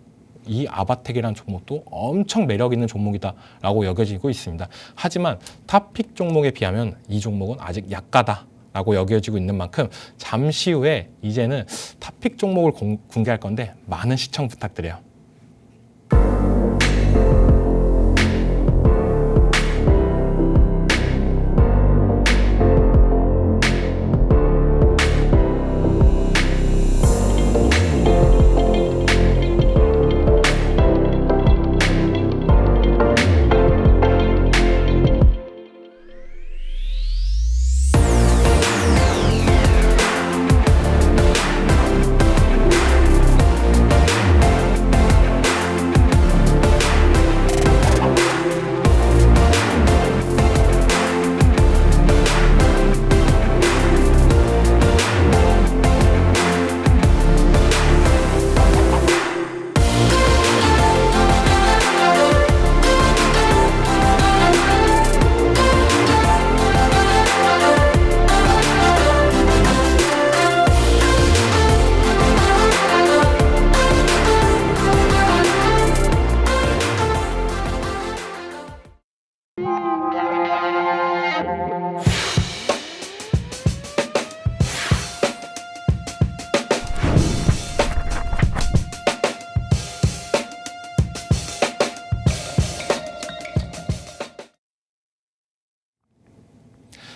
이 아바텍이라는 종목도 엄청 매력 있는 종목이다라고 여겨지고 있습니다. 하지만 탑픽 종목에 비하면 이 종목은 아직 약하다라고 여겨지고 있는 만큼 잠시 후에 이제는 탑픽 종목을 공개할 건데 많은 시청 부탁드려요.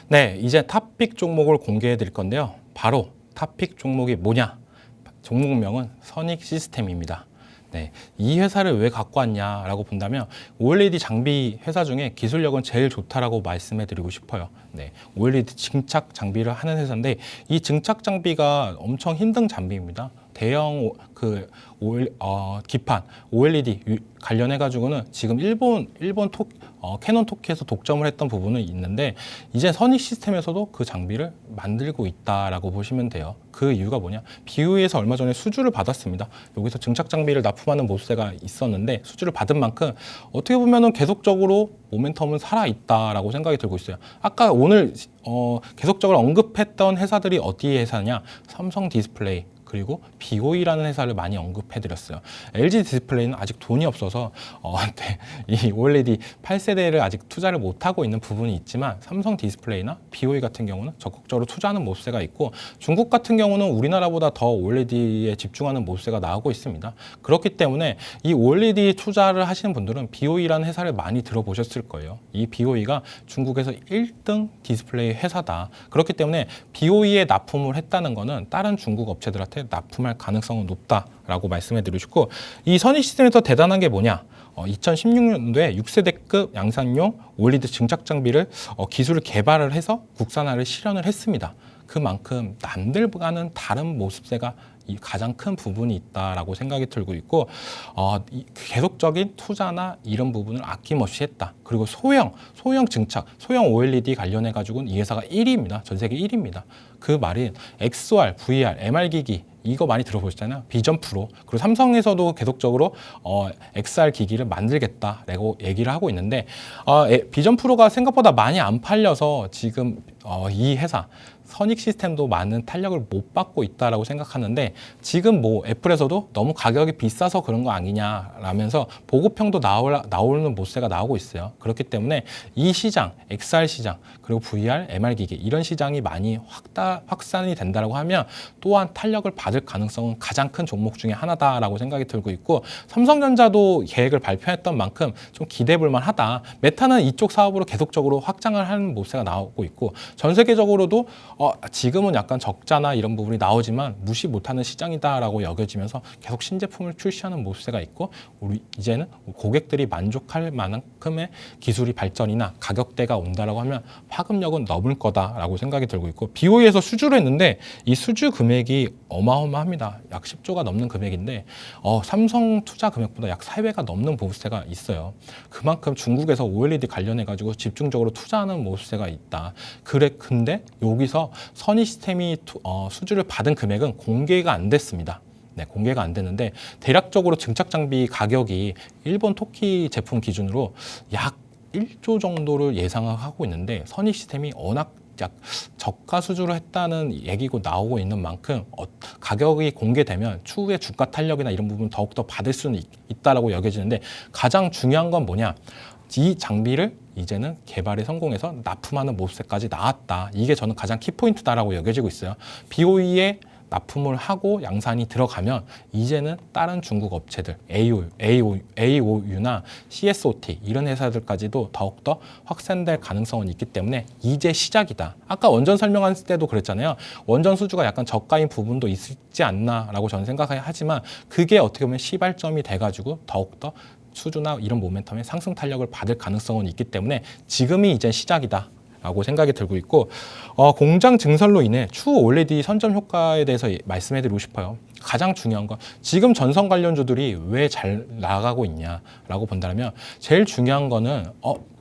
네, 이제 탑픽 종목을 공개해 드릴 건데요. 바로 탑픽 종목이 뭐냐? 종목명은 선익 시스템입니다. 네, 이 회사를 왜 갖고 왔냐라고 본다면 OLED 장비 회사 중에 기술력은 제일 좋다라고 말씀해 드리고 싶어요. 네, OLED 증착 장비를 하는 회사인데 이 증착 장비가 엄청 힘든 장비입니다. 대형 기판 OLED 관련해 가지고는 지금 일본 캐논 토키에서 독점을 했던 부분은 있는데, 이제 선익 시스템에서도 그 장비를 만들고 있다라고 보시면 돼요. 그 이유가 뭐냐? BOE에서 얼마 전에 수주를 받았습니다. 여기서 증착 장비를 납품하는 모습세가 있었는데 수주를 받은 만큼 어떻게 보면은 계속적으로 모멘텀은 살아 있다라고 생각이 들고 있어요. 아까 오늘 계속적으로 언급했던 회사들이 어디 회사냐? 삼성 디스플레이, 그리고 BOE라는 회사를 많이 언급해드렸어요. LG 디스플레이는 아직 돈이 없어서 이 OLED 8세대를 아직 투자를 못하고 있는 부분이 있지만 삼성 디스플레이나 BOE 같은 경우는 적극적으로 투자하는 모습세가 있고 중국 같은 경우는 우리나라보다 더 OLED에 집중하는 모습세가 나오고 있습니다. 그렇기 때문에 이 OLED 투자를 하시는 분들은 BOE라는 회사를 많이 들어보셨을 거예요. 이 BOE가 중국에서 1등 디스플레이 회사다. 그렇기 때문에 BOE에 납품을 했다는 것은 다른 중국 업체들한테 납품할 가능성은 높다라고 말씀해 드리고, 이 선희 시스템에서 대단한 게 뭐냐? 2016년도에 6세대급 양산용 OLED 증착 장비를 기술을 개발을 해서 국산화를 실현을 했습니다. 그만큼 남들과는 다른 모습세가 이 가장 큰 부분이 있다라고 생각이 들고 있고, 계속적인 투자나 이런 부분을 아낌없이 했다. 그리고 소형 증착, 소형 OLED 관련해 가지고는 이 회사가 1위입니다. 전 세계 1위입니다. 그 말인 XR, VR, MR 기기 이거 많이 들어보셨잖아요. 비전 프로. 그리고 삼성에서도 계속적으로 XR 기기를 만들겠다라고 얘기를 하고 있는데, 비전 프로가 생각보다 많이 안 팔려서 지금 이 회사 선익 시스템도 많은 탄력을 못 받고 있다라고 생각하는데, 지금 뭐 애플에서도 너무 가격이 비싸서 그런 거 아니냐라면서 보급형도 나오는 모습세가 나오고 있어요. 그렇기 때문에 이 시장, XR 시장, 그리고 VR, MR 기기 이런 시장이 많이 확산이 된다라고 하면 또한 탄력을 받을 가능성은 가장 큰 종목 중에 하나다라고 생각이 들고 있고, 삼성전자도 계획을 발표했던 만큼 좀 기대해 볼 만하다. 메타는 이쪽 사업으로 계속적으로 확장을 하는 모습세가 나오고 있고, 전 세계적으로도 지금은 약간 적자나 이런 부분이 나오지만 무시 못하는 시장이다라고 여겨지면서 계속 신제품을 출시하는 모습세가 있고, 우리 이제는 고객들이 만족할 만큼의 기술이 발전이나 가격대가 온다라고 하면 파급력은 넘을 거다라고 생각이 들고 있고, BOE에서 수주를 했는데 이 수주 금액이 어마어마합니다. 약 10조가 넘는 금액인데 삼성 투자 금액보다 약 4배가 넘는 모습세가 있어요. 그만큼 중국에서 OLED 관련해 가지고 집중적으로 투자하는 모습세가 있다. 근데 여기서 선희 시스템이 수주를 받은 금액은 공개가 안 됐습니다. 네, 공개가 안 됐는데 대략적으로 증착 장비 가격이 일본 토키 제품 기준으로 약 1조 정도를 예상하고 있는데, 선희 시스템이 워낙 약 저가 수주를 했다는 얘기고 나오고 있는 만큼 가격이 공개되면 추후에 주가 탄력이나 이런 부분 더욱더 받을 수는 있다라고 여겨지는데, 가장 중요한 건 뭐냐? 이 장비를 이제는 개발에 성공해서 납품하는 모습까지 나왔다. 이게 저는 가장 키포인트다라고 여겨지고 있어요. BOE에 납품을 하고 양산이 들어가면 이제는 다른 중국 업체들 AOU나 CSOT 이런 회사들까지도 더욱더 확산될 가능성은 있기 때문에 이제 시작이다. 아까 원전 설명할 때도 그랬잖아요. 원전 수주가 약간 저가인 부분도 있지 않나라고 저는 생각하지만 그게 어떻게 보면 시발점이 돼가지고 더욱더 수주나 이런 모멘텀의 상승 탄력을 받을 가능성은 있기 때문에 지금이 이제 시작이다 라고 생각이 들고 있고, 공장 증설로 인해 추후 OLED 선점 효과에 대해서 말씀해드리고 싶어요. 가장 중요한 건 지금 전선 관련주들이 왜 잘 나가고 있냐라고 본다면, 제일 중요한 거는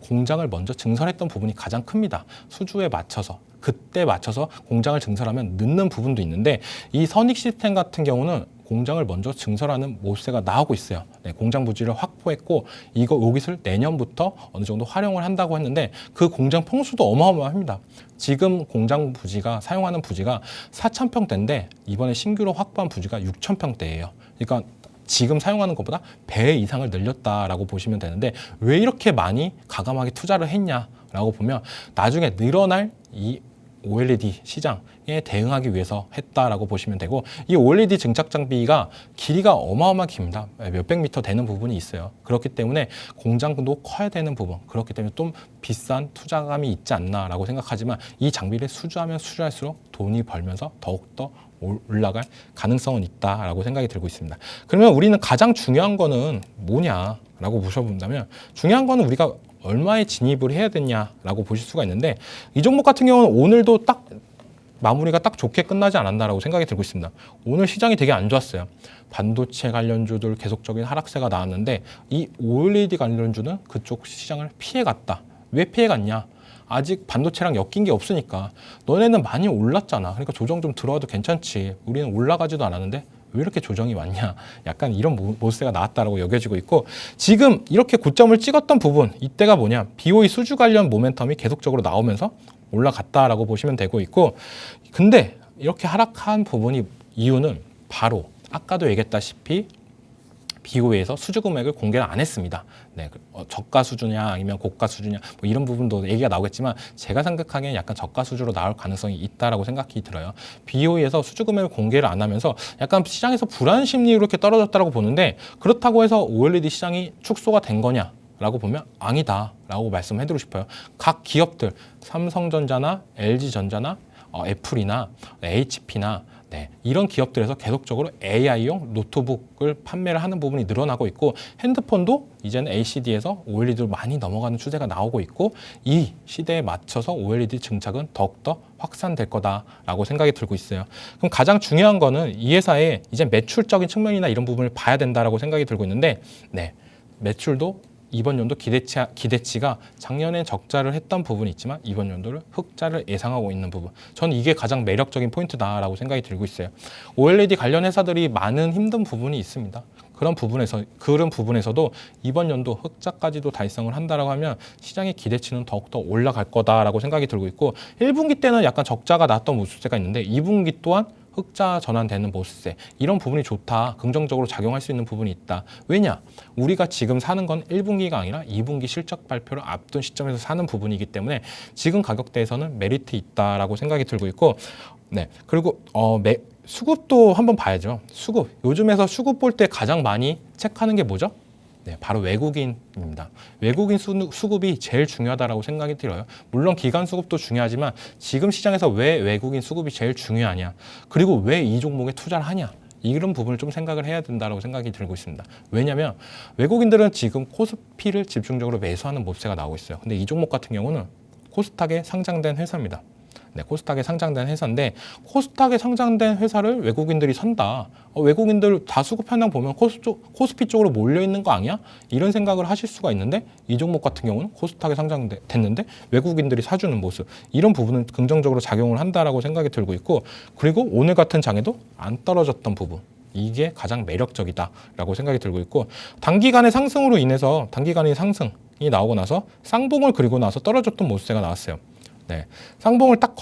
공장을 먼저 증설했던 부분이 가장 큽니다. 수주에 맞춰서. 그때 맞춰서 공장을 증설하면 늦는 부분도 있는데, 이 선익 시스템 같은 경우는 공장을 먼저 증설하는 모습세가 나오고 있어요. 네, 공장 부지를 확보했고 여기를 내년부터 어느 정도 활용을 한다고 했는데, 그 공장 평수도 어마어마합니다. 지금 공장 부지가 사용하는 부지가 4,000평대인데 이번에 신규로 확보한 부지가 6,000평대예요. 그러니까 지금 사용하는 것보다 배 이상을 늘렸다라고 보시면 되는데, 왜 이렇게 많이 과감하게 투자를 했냐라고 보면 나중에 늘어날 이 OLED 시장에 대응하기 위해서 했다라고 보시면 되고, 이 OLED 증착 장비가 길이가 어마어마하게 깁니다. 몇백 미터 되는 부분이 있어요. 그렇기 때문에 공장도 커야 되는 부분, 그렇기 때문에 좀 비싼 투자감이 있지 않나라고 생각하지만, 이 장비를 수주하면 수주할수록 돈이 벌면서 더욱더 올라갈 가능성은 있다라고 생각이 들고 있습니다. 그러면 우리는 가장 중요한 거는 뭐냐라고 보셔본다면, 중요한 거는 우리가 얼마에 진입을 해야 되냐라고 보실 수가 있는데, 이 종목 같은 경우는 오늘도 딱 마무리가 딱 좋게 끝나지 않았나라고 생각이 들고 있습니다. 오늘 시장이 되게 안 좋았어요. 반도체 관련주들 계속적인 하락세가 나왔는데, 이 OLED 관련주는 그쪽 시장을 피해갔다. 왜 피해갔냐? 아직 반도체랑 엮인 게 없으니까. 너네는 많이 올랐잖아. 그러니까 조정 좀 들어와도 괜찮지. 우리는 올라가지도 않았는데 왜 이렇게 조정이 왔냐, 약간 이런 모습세가 나왔다라고 여겨지고 있고, 지금 이렇게 고점을 찍었던 부분, 이때가 뭐냐, BOE 수주 관련 모멘텀이 계속적으로 나오면서 올라갔다라고 보시면 되고 있고, 근데 이렇게 하락한 부분이 이유는 바로 아까도 얘기했다시피 BOE에서 수주 금액을 공개를 안 했습니다. 네, 저가 수주냐 아니면 고가 수주냐 뭐 이런 부분도 얘기가 나오겠지만 제가 생각하기엔 약간 저가 수주로 나올 가능성이 있다라고 생각이 들어요. BOE에서 수주 금액을 공개를 안 하면서 약간 시장에서 불안 심리로 이렇게 떨어졌다라고 보는데 그렇다고 해서 OLED 시장이 축소가 된 거냐? 라고 보면 아니다 라고 말씀해드리고 싶어요. 각 기업들 삼성전자나 LG전자나 애플이나 HP나 이런 기업들에서 계속적으로 AI용 노트북을 판매를 하는 부분이 늘어나고 있고 핸드폰도 이제는 LCD에서 OLED로 많이 넘어가는 추세가 나오고 있고 이 시대에 맞춰서 OLED 증착은 더욱더 확산될 거다라고 생각이 들고 있어요. 그럼 가장 중요한 거는 이 회사의 이제 매출적인 측면이나 이런 부분을 봐야 된다라고 생각이 들고 있는데 매출도 이번 연도 기대치가 작년에 적자를 했던 부분이 있지만 이번 연도를 흑자를 예상하고 있는 부분. 저는 이게 가장 매력적인 포인트다라고 생각이 들고 있어요. OLED 관련 회사들이 많은 힘든 부분이 있습니다. 그런 부분에서도 이번 연도 흑자까지도 달성을 한다라고 하면 시장의 기대치는 더욱더 올라갈 거다라고 생각이 들고 있고 1분기 때는 약간 적자가 났던 모습세가 있는데 2분기 또한 흑자 전환되는 모습세 이런 부분이 좋다. 긍정적으로 작용할 수 있는 부분이 있다. 왜냐? 우리가 지금 사는 건 1분기가 아니라 2분기 실적 발표를 앞둔 시점에서 사는 부분이기 때문에 지금 가격대에서는 메리트 있다라고 생각이 들고 있고 그리고 수급도 한번 봐야죠. 수급. 요즘에서 수급 볼 때 가장 많이 체크하는 게 뭐죠? 바로 외국인입니다. 외국인 수급이 제일 중요하다고 생각이 들어요. 물론 기관 수급도 중요하지만 지금 시장에서 왜 외국인 수급이 제일 중요하냐 그리고 왜 이 종목에 투자를 하냐 이런 부분을 좀 생각을 해야 된다고 생각이 들고 있습니다. 왜냐하면 외국인들은 지금 코스피를 집중적으로 매수하는 모습세가 나오고 있어요. 근데 이 종목 같은 경우는 코스닥에 상장된 회사입니다. 코스닥에 상장된 회사인데 코스닥에 상장된 회사를 외국인들이 산다. 외국인들 다 수급 현황 보면 코스피 쪽으로 몰려 있는 거 아니야? 이런 생각을 하실 수가 있는데 이 종목 같은 경우는 코스닥에 상장됐는데 외국인들이 사주는 모습 이런 부분은 긍정적으로 작용을 한다라고 생각이 들고 있고 그리고 오늘 같은 장에도 안 떨어졌던 부분 이게 가장 매력적이다라고 생각이 들고 있고 단기간의 상승으로 인해서 단기간의 상승이 나오고 나서 쌍봉을 그리고 나서 떨어졌던 모습세가 나왔어요. 쌍봉을 딱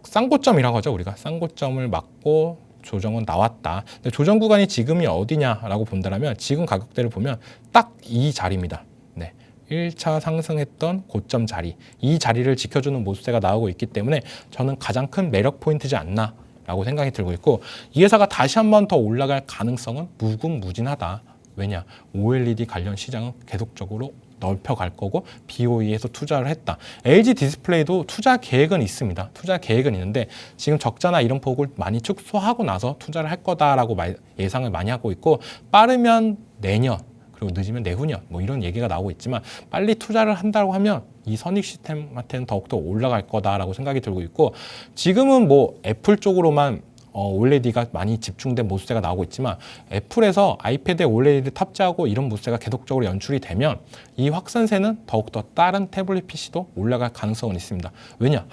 쌍고점이라고 하죠. 우리가 쌍고점을 맞고 조정은 나왔다. 근데 조정 구간이 지금이 어디냐라고 본다면 지금 가격대를 보면 딱 이 자리입니다. 1차 상승했던 고점 자리 이 자리를 지켜주는 모습세가 나오고 있기 때문에 저는 가장 큰 매력 포인트지 않나 라고 생각이 들고 있고 이 회사가 다시 한 번 더 올라갈 가능성은 무궁무진하다. 왜냐? OLED 관련 시장은 계속적으로 넓혀갈 거고 BOE에서 투자를 했다. LG 디스플레이도 투자 계획은 있습니다. 투자 계획은 있는데 지금 적자나 이런 폭을 많이 축소하고 나서 투자를 할 거다라고 예상을 많이 하고 있고 빠르면 내년 그리고 늦으면 내후년 뭐 이런 얘기가 나오고 있지만 빨리 투자를 한다고 하면 이 선익 시스템한테는 더욱더 올라갈 거다라고 생각이 들고 있고 지금은 뭐 애플 쪽으로만 OLED가 많이 집중된 모습세가 나오고 있지만 애플에서 아이패드에 OLED를 탑재하고 이런 모습세가 계속적으로 연출이 되면 이 확산세는 더욱더 다른 태블릿 PC도 올라갈 가능성은 있습니다. 왜냐?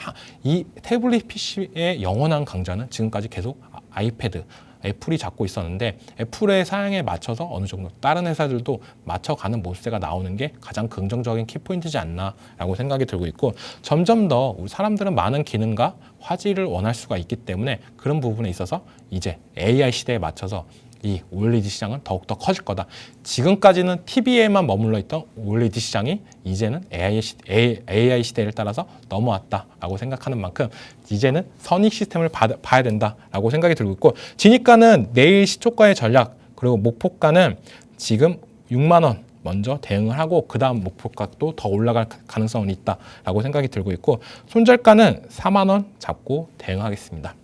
이 태블릿 PC의 영원한 강자는 지금까지 계속 아이패드 애플이 잡고 있었는데 애플의 사양에 맞춰서 어느 정도 다른 회사들도 맞춰가는 모습세가 나오는 게 가장 긍정적인 키포인트지 않나라고 생각이 들고 있고 점점 더 우리 사람들은 많은 기능과 화질을 원할 수가 있기 때문에 그런 부분에 있어서 이제 AI 시대에 맞춰서 이 OLED 시장은 더욱더 커질 거다. 지금까지는 TV에만 머물러 있던 OLED 시장이 이제는 AI 시대를 따라서 넘어왔다라고 생각하는 만큼 이제는 선익 시스템을 봐야 된다라고 생각이 들고 있고 진입가는 내일 시초가의 전략 그리고 목표가는 지금 6만 원 먼저 대응을 하고 그 다음 목표가도 더 올라갈 가능성은 있다라고 생각이 들고 있고 손절가는 4만 원 잡고 대응하겠습니다.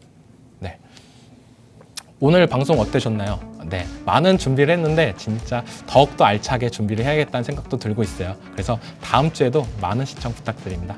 오늘 방송 어떠셨나요? 많은 준비를 했는데 진짜 더욱더 알차게 준비를 해야겠다는 생각도 들고 있어요. 그래서 다음 주에도 많은 시청 부탁드립니다.